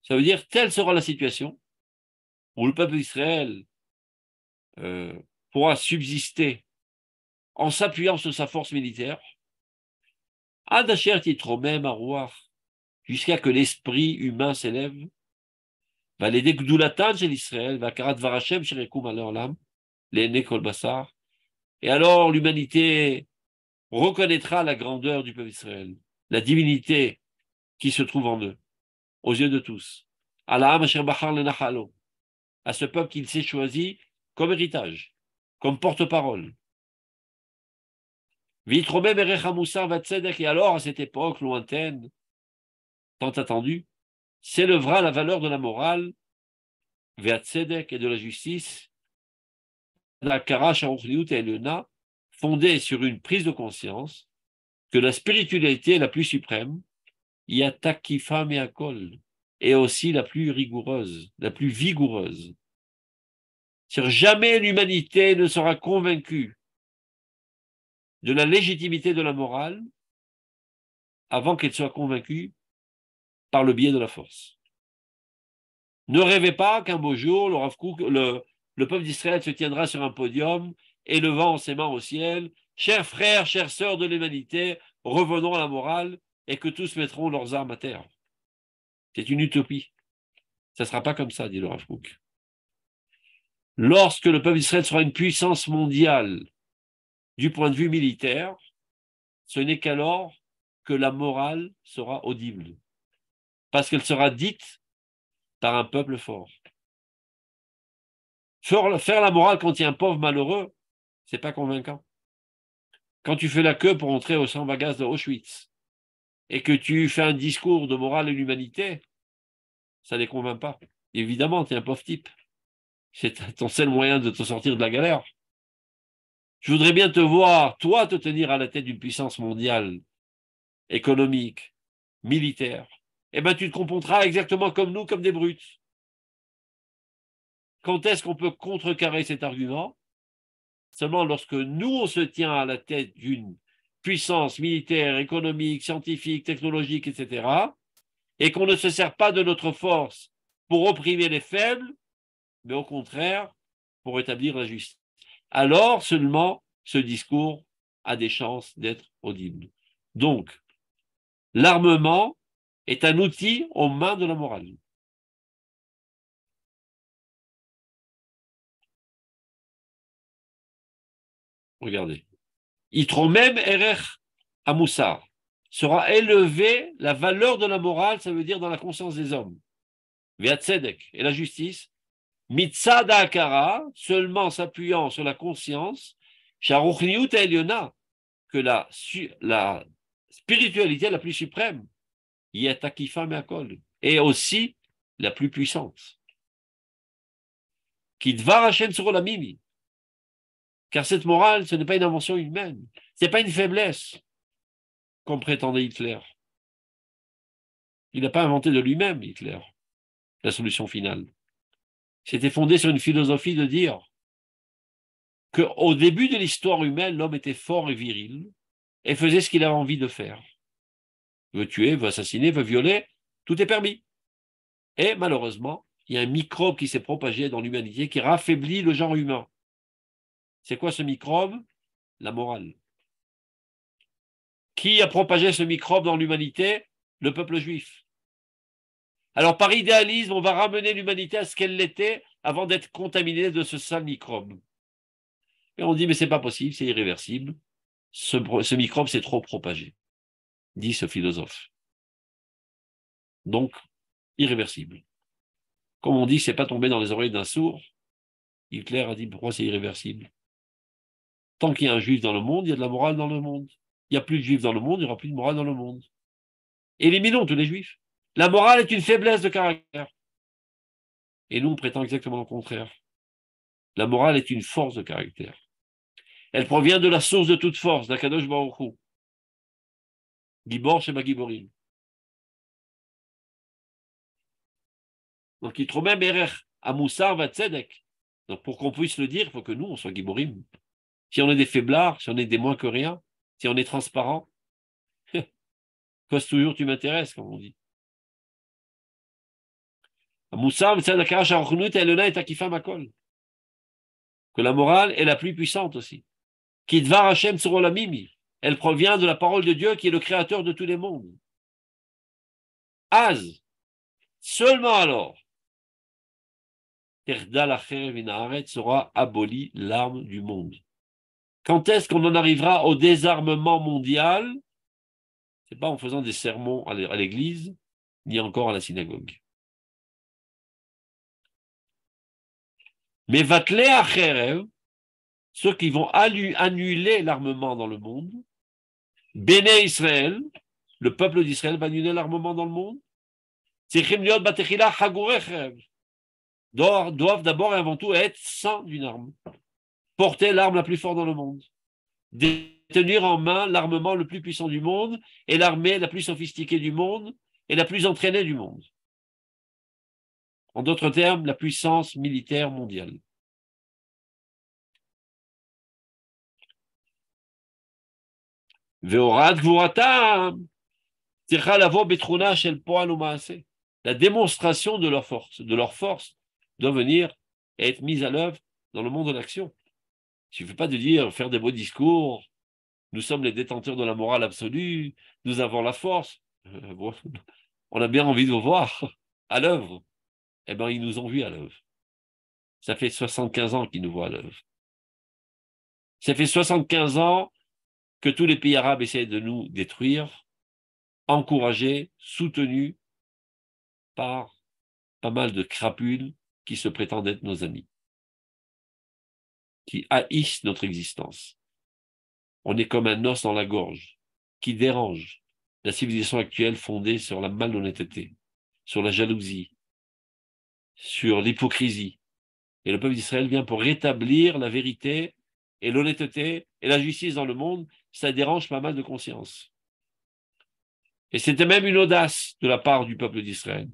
Ça veut dire, telle sera la situation où le peuple d'Israël pourra subsister en s'appuyant sur sa force militaire. Adasher titromem aruach, jusqu'à que l'esprit humain s'élève. Va l'aider Gdulatan chez l'Israël, va Karat Varachem chez Rekum Alerlam, l'aîné Kol Bassar. Et alors l'humanité reconnaîtra la grandeur du peuple d'Israël, la divinité qui se trouve en eux, aux yeux de tous. À ce peuple qu'il s'est choisi comme héritage, comme porte-parole. Et alors, à cette époque lointaine, tant attendue, s'élèvera la valeur de la morale, Ve'atzedek et de la justice, fondée sur une prise de conscience que la spiritualité la plus suprême, Yatakifa Meakol, est aussi la plus rigoureuse, la plus vigoureuse. Jamais l'humanité ne sera convaincue de la légitimité de la morale avant qu'elle soit convaincue par le biais de la force. Ne rêvez pas qu'un beau jour, le peuple d'Israël se tiendra sur un podium, élevant ses mains au ciel, chers frères, chères sœurs de l'humanité, revenons à la morale, et que tous mettront leurs armes à terre. C'est une utopie. Ça ne sera pas comme ça, dit le Rav Kook. Lorsque le peuple d'Israël sera une puissance mondiale du point de vue militaire, ce n'est qu'alors que la morale sera audible, parce qu'elle sera dite par un peuple fort. Faire la morale quand il y a un pauvre malheureux, c'est pas convaincant. Quand tu fais la queue pour entrer au champ bagasse de Auschwitz et que tu fais un discours de morale et d'humanité, ça ne les convainc pas. Évidemment, tu es un pauvre type. C'est ton seul moyen de te sortir de la galère. Je voudrais bien te voir, toi, te tenir à la tête d'une puissance mondiale, économique, militaire. Eh bien, tu te comporteras exactement comme nous, comme des brutes. Quand est-ce qu'on peut contrecarrer cet argument? Seulement lorsque nous, on se tient à la tête d'une puissance militaire, économique, scientifique, technologique, etc., et qu'on ne se sert pas de notre force pour opprimer les faibles, mais au contraire, pour établir la justice. Alors seulement ce discours a des chances d'être audible. Donc, l'armement est un outil aux mains de la morale. Regardez. Itromem erech amoussar. Sera élevée la valeur de la morale, ça veut dire dans la conscience des hommes. Ve'atzedek, et la justice. Mitzada akara, seulement s'appuyant sur la conscience, sharuchniut eliona, que la spiritualité la plus suprême, Yetakifa me'akol, et aussi la plus puissante. Qui dvar Hashem sur la mimi. Car cette morale, ce n'est pas une invention humaine, ce n'est pas une faiblesse, comme prétendait Hitler. Il n'a pas inventé de lui-même, Hitler, la solution finale. C'était fondé sur une philosophie de dire qu'au début de l'histoire humaine, l'homme était fort et viril et faisait ce qu'il avait envie de faire. Il veut tuer, veut assassiner, veut violer, tout est permis. Et malheureusement, il y a un microbe qui s'est propagé dans l'humanité qui raffaiblit le genre humain. C'est quoi ce microbe? La morale. Qui a propagé ce microbe dans l'humanité? Le peuple juif. Alors par idéalisme, on va ramener l'humanité à ce qu'elle l'était avant d'être contaminée de ce sale microbe. Et on dit, mais c'est pas possible, c'est irréversible. Ce microbe s'est trop propagé, dit ce philosophe. Donc, irréversible. Comme on dit, c'est pas tombé dans les oreilles d'un sourd. Hitler a dit, pourquoi c'est irréversible? Tant qu'il y a un juif dans le monde, il y a de la morale dans le monde. Il n'y a plus de juifs dans le monde, il n'y aura plus de morale dans le monde. Éliminons tous les juifs. La morale est une faiblesse de caractère. Et nous, on prétend exactement le contraire. La morale est une force de caractère. Elle provient de la source de toute force, d'Akadosh Baruch Hu. Gibor Shema Giborim. Donc, il trouve même Erech, Amoussar va Tzedek. Donc, pour qu'on puisse le dire, il faut que nous, on soit Giborim. Si on est des faiblards, si on est des moins que rien, si on est transparent, cause toujours tu m'intéresses, comme on dit. Amoussar va Tzedek, Arachnut, Elena et Akifa Makol. Que la morale est la plus puissante aussi. Kidvar Hashem sur la mimi. Elle provient de la parole de Dieu qui est le créateur de tous les mondes. Az, seulement alors, sera abolie l'arme du monde. Quand est-ce qu'on en arrivera au désarmement mondial? Ce n'est pas en faisant des sermons à l'église, ni encore à la synagogue. Mais vatlé acherev, ceux qui vont annuler l'armement dans le monde, Béné Israël, le peuple d'Israël va annuler l'armement dans le monde, doivent d'abord et avant tout être saints d'une arme, porter l'arme la plus forte dans le monde, détenir en main l'armement le plus puissant du monde et l'armée la plus sophistiquée du monde et la plus entraînée du monde. En d'autres termes, la puissance militaire mondiale. La démonstration de leur force doit venir et être mise à l'œuvre dans le monde de l'action. Il ne suffit pas de dire, faire des beaux discours, nous sommes les détenteurs de la morale absolue, nous avons la force. On a bien envie de vous voir à l'œuvre. Eh bien, ils nous ont vus à l'œuvre. Ça fait 75 ans qu'ils nous voient à l'œuvre. Ça fait 75 ans que tous les pays arabes essaient de nous détruire, encouragés, soutenus par pas mal de crapules qui se prétendent être nos amis, qui haïssent notre existence. On est comme un os dans la gorge, qui dérange la civilisation actuelle fondée sur la malhonnêteté, sur la jalousie, sur l'hypocrisie. Et le peuple d'Israël vient pour rétablir la vérité et l'honnêteté et la justice dans le monde. Ça dérange pas mal de conscience. Et c'était même une audace de la part du peuple d'Israël.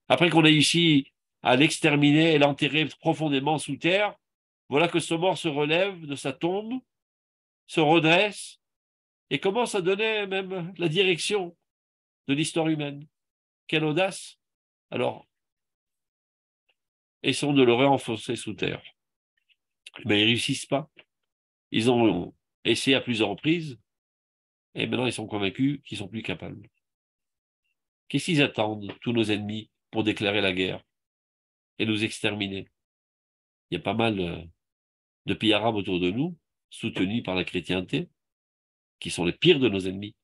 Après qu'on ait réussi à l'exterminer et l'enterrer profondément sous terre, voilà que ce mort se relève de sa tombe, se redresse et commence à donner même la direction de l'histoire humaine. Quelle audace! Alors, essayons de le réenfoncer sous terre. Mais ils ne réussissent pas. Ils ont essayé à plusieurs reprises et maintenant ils sont convaincus qu'ils sont plus capables. Qu'est-ce qu'ils attendent, tous nos ennemis, pour déclarer la guerre et nous exterminer? Il y a pas mal de pays arabes autour de nous, soutenus par la chrétienté, qui sont les pires de nos ennemis.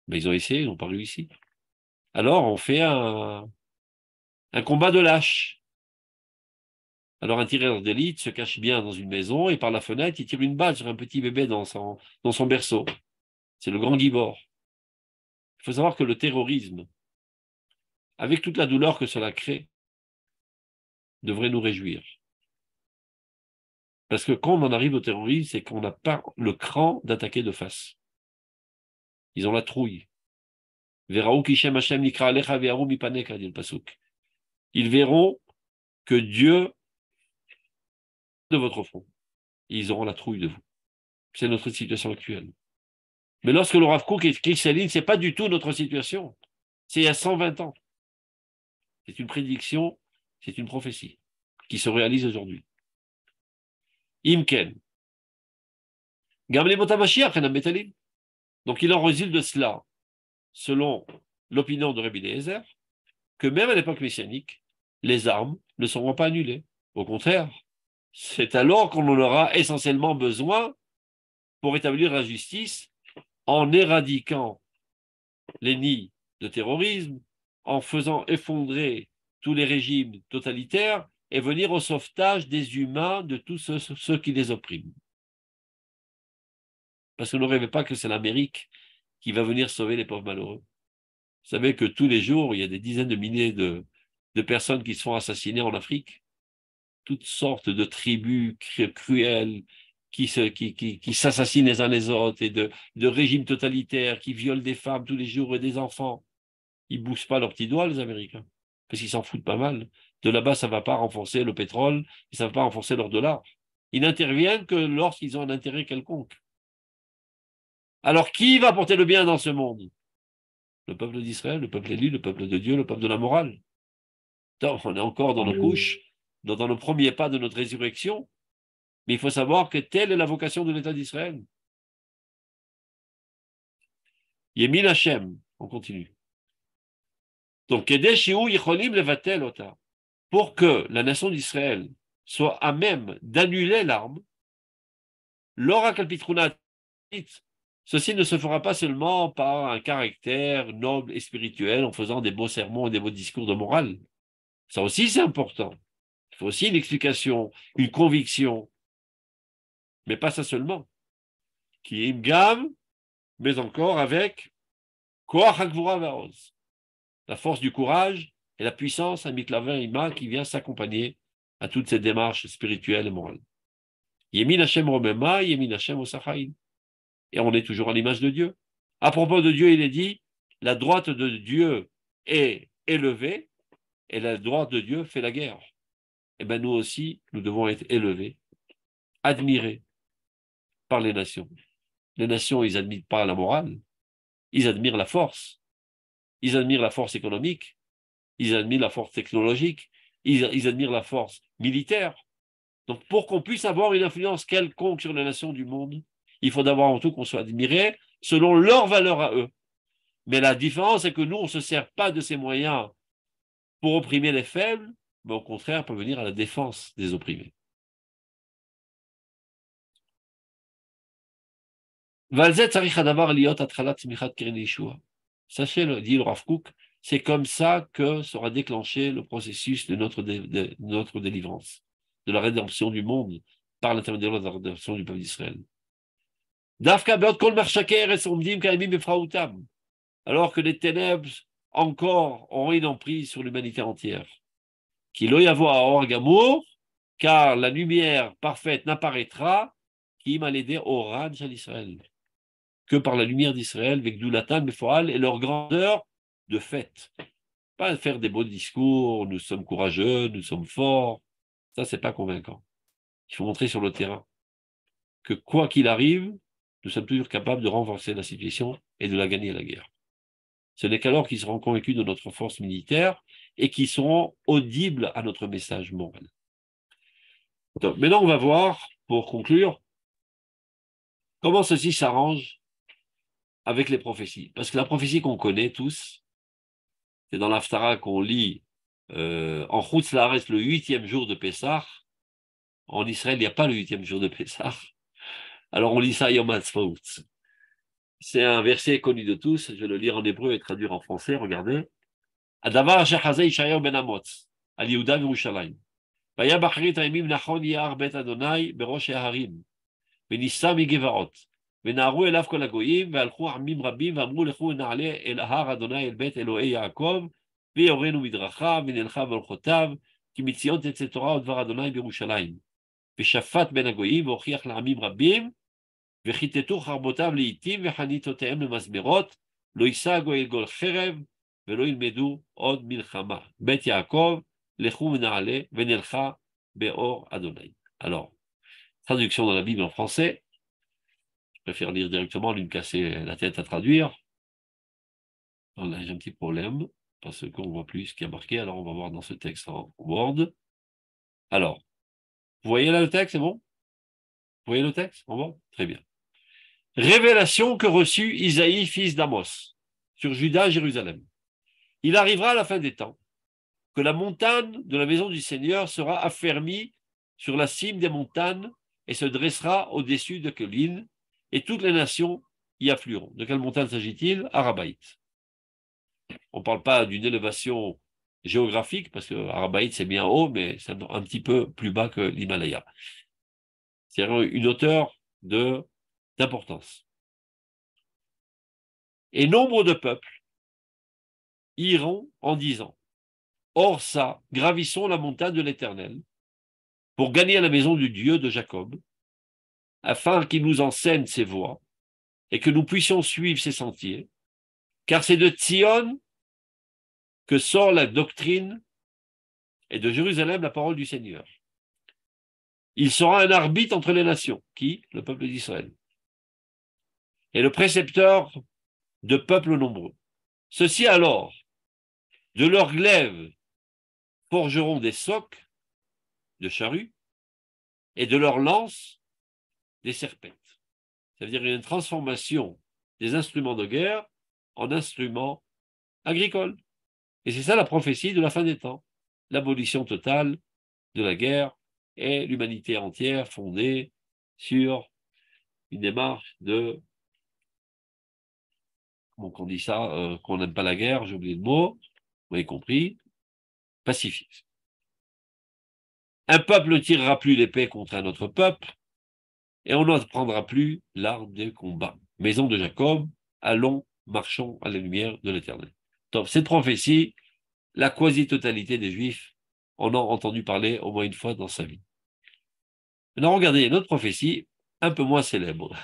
Mais ils ont essayé, ils n'ont pas réussi. Alors on fait un combat de lâches. Alors un tireur d'élite se cache bien dans une maison et par la fenêtre, il tire une balle sur un petit bébé dans son berceau. C'est le grand Gibor. Il faut savoir que le terrorisme, avec toute la douleur que cela crée, devrait nous réjouir. Parce que quand on en arrive au terrorisme, c'est qu'on n'a pas le cran d'attaquer de face. Ils ont la trouille. Ils verront que Dieu de votre front. Ils auront la trouille de vous. C'est notre situation actuelle. Mais lorsque le Rav Kook écrit ces lignes, ce n'est pas du tout notre situation. C'est il y a 120 ans. C'est une prédiction, c'est une prophétie qui se réalise aujourd'hui. Imken. Donc il en résulte de cela, selon l'opinion de Rabbi Eliezer, que même à l'époque messianique, les armes ne seront pas annulées. Au contraire, c'est alors qu'on en aura essentiellement besoin pour établir la justice en éradiquant les nids de terrorisme, en faisant effondrer tous les régimes totalitaires et venir au sauvetage des humains, de tous ceux qui les oppriment. Parce que ne rêvez pas que c'est l'Amérique qui va venir sauver les pauvres malheureux. Vous savez que tous les jours, il y a des dizaines de milliers de personnes qui se font assassiner en Afrique. Toutes sortes de tribus cruelles qui s'assassinent les uns les autres et de régimes totalitaires qui violent des femmes tous les jours et des enfants. Ils ne bougent pas leurs petits doigts, les Américains, parce qu'ils s'en foutent pas mal. De là-bas, ça ne va pas renforcer le pétrole et ça ne va pas renforcer leur dollar. Ils n'interviennent que lorsqu'ils ont un intérêt quelconque. Alors, qui va porter le bien dans ce monde? Le peuple d'Israël, le peuple élu, le peuple de Dieu, le peuple de la morale. Donc, on est encore dans nos couches, dans le premier pas de notre résurrection. Mais il faut savoir que telle est la vocation de l'État d'Israël. Yemin Hashem, on continue. Donc, pour que la nation d'Israël soit à même d'annuler l'arme, ceci ne se fera pas seulement par un caractère noble et spirituel en faisant des beaux sermons et des beaux discours de morale. Ça aussi, c'est important. Il faut aussi une explication, une conviction. Mais pas ça seulement. Qui est imgam, mais encore avec koach hakvura vaoz, la force du courage et la puissance, un mitlaver ima, qui vient s'accompagner à toutes ces démarches spirituelles et morales. Yemin Hashem romema, yemin Hashem osachaim. Et on est toujours à l'image de Dieu. À propos de Dieu, il est dit, la droite de Dieu est élevée et la droite de Dieu fait la guerre. Et bien nous aussi, nous devons être élevés, admirés par les nations. Les nations, ils n'admirent pas la morale, ils admirent la force. Ils admirent la force économique, ils admirent la force technologique, ils admirent la force militaire. Donc pour qu'on puisse avoir une influence quelconque sur les nations du monde, il faut d'abord avant tout qu'on soit admiré selon leurs valeurs à eux. Mais la différence, c'est que nous, on ne se sert pas de ces moyens pour opprimer les faibles, mais au contraire, pour venir à la défense des opprimés. Sachez, dit le Rav Kook, c'est comme ça que sera déclenché le processus de notre délivrance, de la rédemption du monde par l'intermédiaire de la rédemption du peuple d'Israël. Alors que les ténèbres encore auront une emprise sur l'humanité entière. Car la lumière parfaite n'apparaîtra que par la lumière d'Israël, avec Doulatan, Mefoal et leur grandeur de fête. Pas faire des beaux discours, nous sommes courageux, nous sommes forts. Ça, c'est pas convaincant. Il faut montrer sur le terrain que quoi qu'il arrive, nous sommes toujours capables de renforcer la situation et de la gagner à la guerre. Ce n'est qu'alors qu'ils seront convaincus de notre force militaire et qu'ils seront audibles à notre message moral. Donc, maintenant, on va voir, pour conclure, comment ceci s'arrange avec les prophéties. Parce que la prophétie qu'on connaît tous, c'est dans l'Haftara qu'on lit en Chutz Laaretz le 8e jour de Pessah. En Israël, il n'y a pas le 8e jour de Pessah. Alors on lit ça Yom HaTzmaut. C'est un verset connu de tous. Je vais le lire en hébreu et traduire en français. Regardez. Adavar shechazeh Yishayahu ben Amoz al Yehuda v'Yerushalayim. Vaya b'acharit hayamim nachon ya'ar bet Adonai berosh harim. V'nissa migevaot. ונהרו אליו כל הגויים, והלכו עמים רבים, ואמרו לכו נעלה אל ההר אדוני אל בית אלוהי יעקב, ויורנו מדרכיו, ונלכה בהלכותיו, כי מציון תצא תורה ודבר אדוני בירושלים. ושפט בין הגויים, והוכיח לעמים רבים, וכיתתו חרבותיו לעתים, וחניתותיהם למזמרות, לא יישא הגוי גול חרב, ולא ילמדו עוד מלחמה. בית יעקב, לכו ונעלה, ונלכה באור אדוני. Alors, traduction dans la Bible en français. Je préfère lire directement, lui me casser la tête à traduire. Alors là, j'ai un petit problème, parce qu'on ne voit plus ce qui est marqué, alors on va voir dans ce texte en Word. Alors, vous voyez là le texte, c'est bon? Vous voyez le texte? En bon? Très bien. Révélation que reçut Isaïe, fils d'Amos, sur Juda et Jérusalem. Il arrivera à la fin des temps que la montagne de la maison du Seigneur sera affermie sur la cime des montagnes et se dressera au-dessus de collines, et toutes les nations y afflueront. De quelle montagne s'agit-il? Arabaït. On ne parle pas d'une élévation géographique, parce que Arabaït c'est bien haut, mais c'est un petit peu plus bas que l'Himalaya. C'est une hauteur d'importance. Et nombre de peuples iront en disant: Or ça, gravissons la montagne de l'Éternel, pour gagner la maison du Dieu de Jacob, afin qu'il nous enseigne ses voies, et que nous puissions suivre ses sentiers, car c'est de Tzion que sort la doctrine, et de Jérusalem la parole du Seigneur. Il sera un arbitre entre les nations, qui? Le peuple d'Israël, et le précepteur de peuples nombreux. Ceux-ci alors, de leurs glaives, forgeront des socs de charrues, et de leurs lances, des serpents. Ça veut dire une transformation des instruments de guerre en instruments agricoles. Et c'est ça la prophétie de la fin des temps. L'abolition totale de la guerre et l'humanité entière fondée sur une démarche de, comment on dit ça, qu'on n'aime pas la guerre, j'ai oublié le mot, vous avez compris, pacifisme. Un peuple ne tirera plus l'épée contre un autre peuple, et on ne prendra plus l'arme des combats. Maison de Jacob, allons, marchons à la lumière de l'Éternel. Donc, cette prophétie, la quasi-totalité des Juifs en ont entendu parler au moins une fois dans sa vie. Maintenant, regardez une autre prophétie, un peu moins célèbre.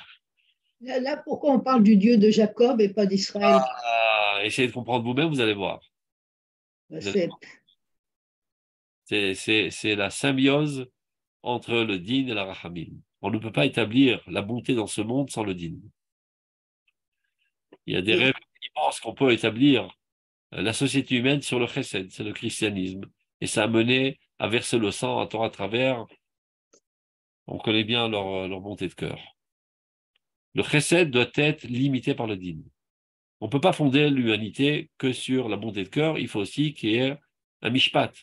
Là, pourquoi on parle du Dieu de Jacob et pas d'Israël? Essayez de comprendre vous-même, vous allez voir. C'est la symbiose entre le din et la rachamim. On ne peut pas établir la bonté dans ce monde sans le din. Il y a des rêves qui pensent qu'on peut établir la société humaine sur le chesed, c'est le christianisme. Et ça a mené à verser le sang à tort à travers. On connaît bien leur bonté de cœur. Le chesed doit être limité par le din. On ne peut pas fonder l'humanité que sur la bonté de cœur. Il faut aussi qu'il y ait un mishpat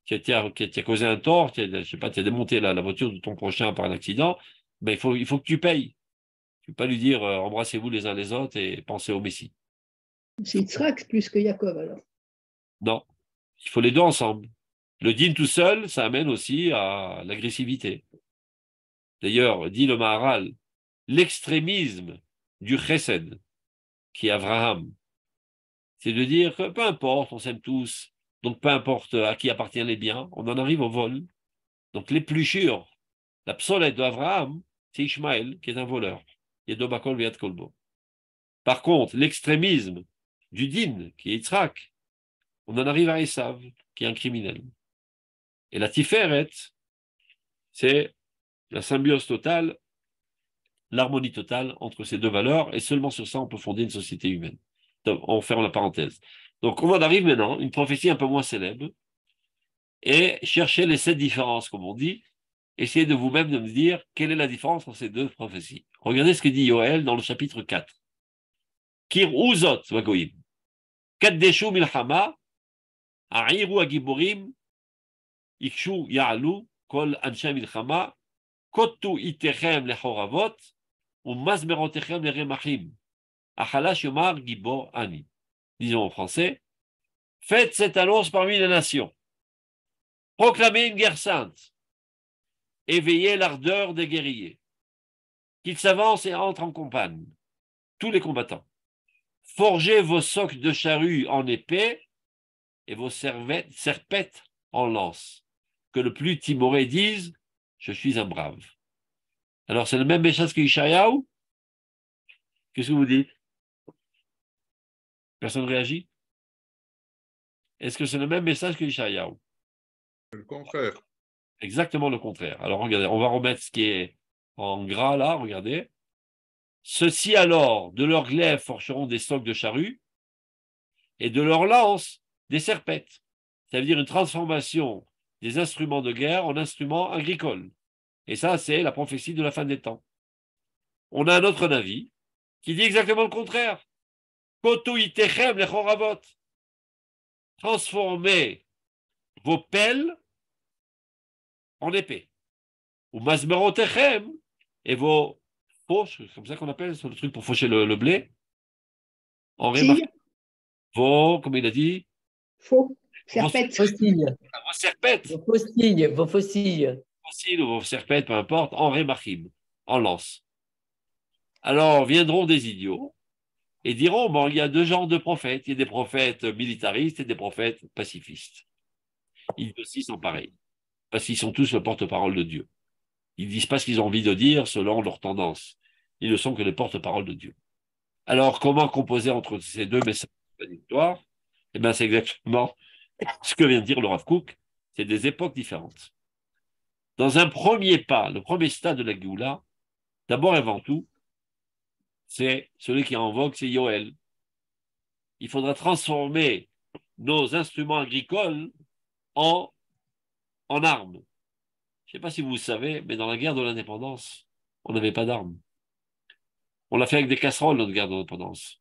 qui a causé un tort, tu as démonté la voiture de ton prochain par un accident. Ben, il faut que tu payes. Tu ne peux pas lui dire embrassez-vous les uns les autres et pensez au Messie. C'est Yitzhak plus que Jacob alors. Non, il faut les deux ensemble. Le din tout seul, ça amène aussi à l'agressivité. D'ailleurs, dit le Maharal, l'extrémisme du chesed, qui est Abraham, c'est de dire que peu importe, on s'aime tous, donc peu importe à qui appartiennent les biens, on en arrive au vol. Donc l'épluchure, la psolète d'Abraham, c'est Ishmaël qui est un voleur. Yedobakol Viat Kolbo. Par contre, l'extrémisme du din, qui est Yitzhak, on en arrive à Esav, qui est un criminel. Et la Tiferet, c'est la symbiose totale, l'harmonie totale entre ces deux valeurs, et seulement sur ça, on peut fonder une société humaine. Donc, on ferme la parenthèse. Donc, on en arrive maintenant, une prophétie un peu moins célèbre, et chercher les 7 différences, comme on dit, essayez de vous-même de me dire quelle est la différence entre ces deux prophéties. Regardez ce que dit Yoël dans le chapitre 4. Kir uzot vagoim, kaddeshu milchama, a'iru agiborim, ikshu ya'alu, kol ansha milchama, kotu itechem lechoravot, umazmerotechem leremachim, achalash yomar gibor ani. Disons en français, faites cette annonce parmi les nations, proclamez une guerre sainte, éveillez l'ardeur des guerriers, qu'ils s'avancent et entrent en campagne, tous les combattants. Forgez vos socs de charrue en épée et vos serpettes en lance. Que le plus timoré dise « Je suis un brave ». Alors, c'est le même message que Ishayahu? Qu'est-ce que vous dites? Personne ne réagit? Est-ce que c'est le même message que Ishayahu? Le contraire. Exactement le contraire. Alors, regardez, on va remettre ce qui est en gras là, regardez. Ceux-ci alors, de leurs glaives forgeront des stocks de charrues et de leurs lances des serpettes. Ça veut dire une transformation des instruments de guerre en instruments agricoles. Et ça, c'est la prophétie de la fin des temps. On a un autre avis qui dit exactement le contraire. Kotu itechem lechoravot. Transformez vos pelles en épée. Ou masmerotechem et vos fauches, c'est comme ça qu'on appelle, c'est le truc pour faucher le blé. En remarquant vos, comme il a dit, Faux. Serpette. Fossiles. vos serpettes. Vos fossiles. Vos fossiles. Fossiles ou vos serpettes, peu importe, en remarquim, en lance. Alors viendront des idiots et diront, bon, il y a deux genres de prophètes. Il y a des prophètes militaristes et des prophètes pacifistes. Ils aussi sont pareils, parce qu'ils sont tous le porte-parole de Dieu. Ils ne disent pas ce qu'ils ont envie de dire selon leur tendance. Ils ne sont que les porte-parole de Dieu. Alors, comment composer entre ces deux messages contradictoires? Eh bien, c'est exactement ce que vient de dire le Rav Kook. C'est des époques différentes. Dans un premier pas, le premier stade de la Géoula, d'abord et avant tout, c'est celui qui est en vogue, c'est Yoël. Il faudra transformer nos instruments agricoles en armes. Je ne sais pas si vous savez, mais dans la guerre de l'indépendance, on n'avait pas d'armes. On l'a fait avec des casseroles, notre guerre de l'indépendance.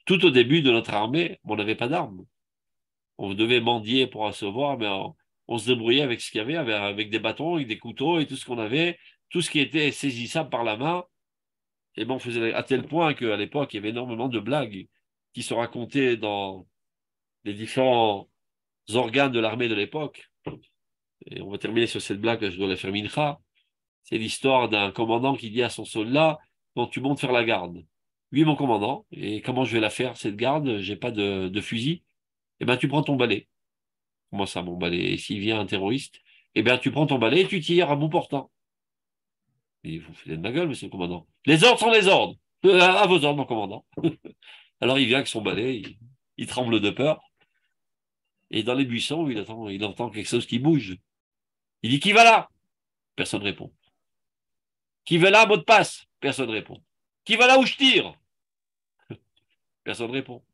Tout au début de notre armée, on n'avait pas d'armes. On devait mendier pour recevoir, mais on se débrouillait avec ce qu'il y avait, avec des bâtons, avec des couteaux et tout ce qu'on avait, tout ce qui était saisissable par la main. Et bon, on faisait à tel point qu'à l'époque, il y avait énormément de blagues qui se racontaient dans les différents organes de l'armée de l'époque. Et on va terminer sur cette blague, je dois la faire mincha. C'est l'histoire d'un commandant qui dit à son soldat, bon, tu montes faire la garde. Oui, mon commandant, et comment je vais la faire, cette garde? J'ai pas de fusil. Eh bien, tu prends ton balai. Comment ça, mon balai? Et s'il vient un terroriste, eh bien, tu prends ton balai et tu tires à bout portant. Et vous faites de ma gueule, monsieur le commandant. Les ordres sont les ordres. À vos ordres, mon commandant. Alors, il vient avec son balai, il tremble de peur. Et dans les buissons, il entend quelque chose qui bouge. Il dit, qui va là? Personne ne répond. Qui va là, mot de passe? Personne ne répond. Qui va là où je tire? Personne ne répond.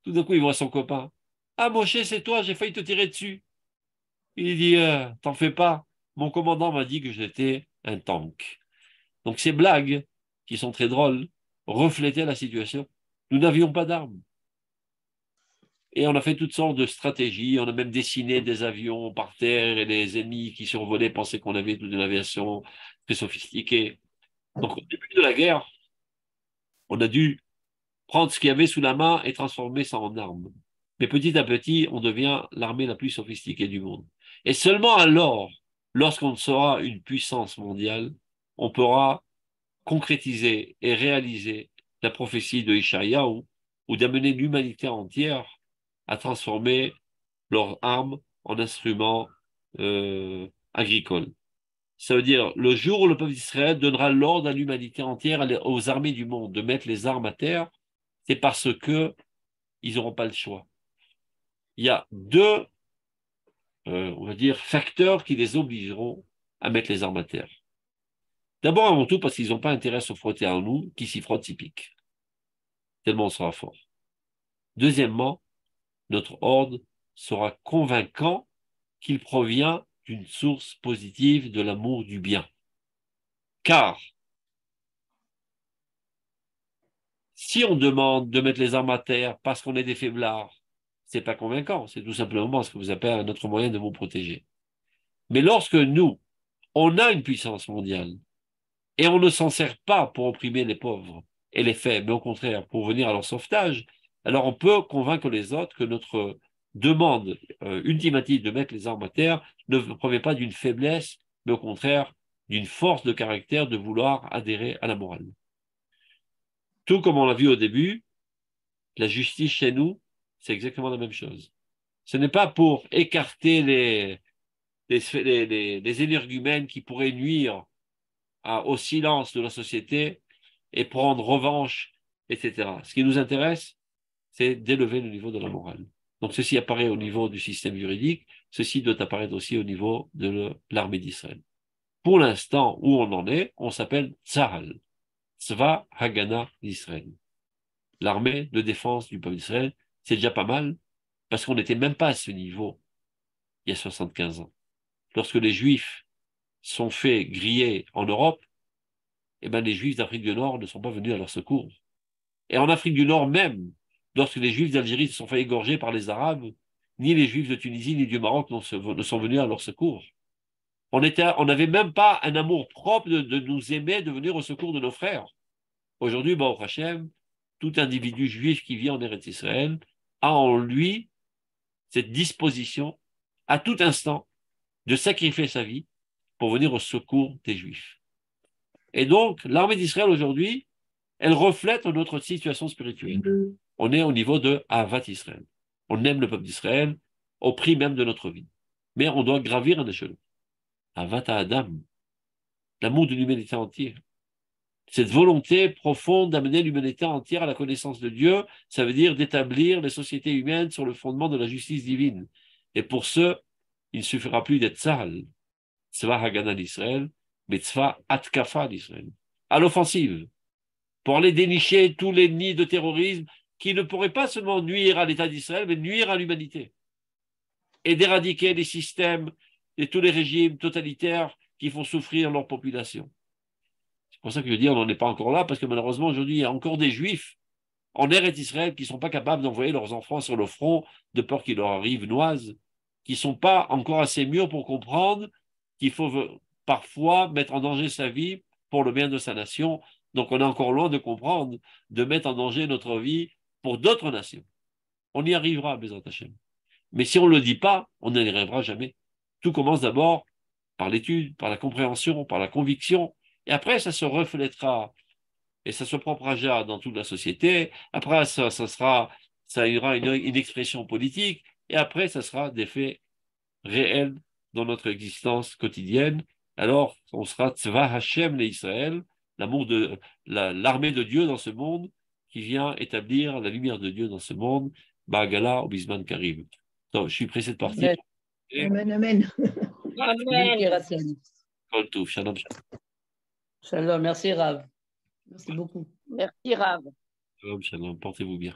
Tout d'un coup, il voit son copain. Ah, Moshe, c'est toi, j'ai failli te tirer dessus. Il dit, t'en fais pas. Mon commandant m'a dit que j'étais un tank. Donc, ces blagues, qui sont très drôles, reflétaient la situation. Nous n'avions pas d'armes. Et on a fait toutes sortes de stratégies. On a même dessiné des avions par terre et les ennemis qui survolaient pensaient qu'on avait toute une aviation très sophistiquée. Donc, au début de la guerre, on a dû prendre ce qu'il y avait sous la main et transformer ça en armes. Mais petit à petit, on devient l'armée la plus sophistiquée du monde. Et seulement alors, lorsqu'on sera une puissance mondiale, on pourra concrétiser et réaliser la prophétie de Ishaïaou, ou d'amener l'humanité entière à transformer leurs armes en instruments agricoles. Ça veut dire, le jour où le peuple d'Israël donnera l'ordre à l'humanité entière, aux armées du monde, de mettre les armes à terre, c'est parce que ils n'auront pas le choix. Il y a deux, on va dire, facteurs qui les obligeront à mettre les armes à terre. D'abord, avant tout, parce qu'ils n'ont pas intérêt à se frotter à nous, qui s'y frottent s'y piquent. Tellement on sera fort. Deuxièmement, notre ordre sera convaincant qu'il provient d'une source positive de l'amour du bien. Car, si on demande de mettre les armes à terre parce qu'on est des faiblards, c'est pas convaincant, c'est tout simplement ce que vous appelez un autre moyen de vous protéger. Mais lorsque nous, on a une puissance mondiale et on ne s'en sert pas pour opprimer les pauvres et les faibles, mais au contraire pour venir à leur sauvetage, alors on peut convaincre les autres que notre demande ultimative de mettre les armes à terre ne provient pas d'une faiblesse, mais au contraire d'une force de caractère de vouloir adhérer à la morale. Tout comme on l'a vu au début, la justice chez nous, c'est exactement la même chose. Ce n'est pas pour écarter les énergumènes qui pourraient nuire au silence de la société et prendre revanche, etc. Ce qui nous intéresse, c'est d'élever le niveau de la morale. Donc ceci apparaît au niveau du système juridique, ceci doit apparaître aussi au niveau de l'armée d'Israël. Pour l'instant, où on en est, on s'appelle Tzahal, Tzva Hagana d'Israël. L'armée de défense du peuple d'Israël, c'est déjà pas mal, parce qu'on n'était même pas à ce niveau il y a 75 ans. Lorsque les Juifs sont faits griller en Europe, eh ben, les Juifs d'Afrique du Nord ne sont pas venus à leur secours. Et en Afrique du Nord même, lorsque les Juifs d'Algérie se sont fait égorger par les Arabes, ni les Juifs de Tunisie ni du Maroc ne sont venus à leur secours. On n'avait même pas un amour propre de nous aimer, de venir au secours de nos frères. Aujourd'hui, Baruch Hashem, tout individu juif qui vit en Eretz Israël a en lui cette disposition, à tout instant, de sacrifier sa vie pour venir au secours des Juifs. Et donc, l'armée d'Israël aujourd'hui, elle reflète notre situation spirituelle. On est au niveau de Ahavat Israël. On aime le peuple d'Israël au prix même de notre vie. Mais on doit gravir un échelon. Ahavat Adam, l'amour de l'humanité entière. Cette volonté profonde d'amener l'humanité entière à la connaissance de Dieu, ça veut dire d'établir les sociétés humaines sur le fondement de la justice divine. Et pour ce, il ne suffira plus d'être Tzahal, Tzva Hagana d'Israël, mais Tzva Atkafa d'Israël, à l'offensive, pour aller dénicher tous les nids de terrorisme qui ne pourraient pas seulement nuire à l'État d'Israël, mais nuire à l'humanité. Et d'éradiquer les systèmes et tous les régimes totalitaires qui font souffrir leur population. C'est pour ça que je dis on n'en est pas encore là, parce que malheureusement, aujourd'hui, il y a encore des Juifs en Eretz Israël qui ne sont pas capables d'envoyer leurs enfants sur le front de peur qu'il leur arrive noise, qui ne sont pas encore assez mûrs pour comprendre qu'il faut parfois mettre en danger sa vie pour le bien de sa nation. Donc on est encore loin de comprendre, de mettre en danger notre vie pour d'autres nations. On y arrivera, Bézat Hachem. Mais si on ne le dit pas, on n'y arrivera jamais. Tout commence d'abord par l'étude, par la compréhension, par la conviction, et après ça se reflètera et ça se propagera dans toute la société. Après, ça aura une expression politique, et après, ça sera des faits réels dans notre existence quotidienne. Alors, on sera Tzva Hashem l'Israël, l'amour de l'armée de Dieu dans ce monde, qui vient établir la lumière de Dieu dans ce monde. Ba'agala ou Bisman Karim. Donc, je suis pressé de partir. Amen, amen. Amen. Kol Tov, shalom. Shalom, merci Rav. Merci beaucoup. Merci, Rav. Shalom, shalom. Portez-vous bien.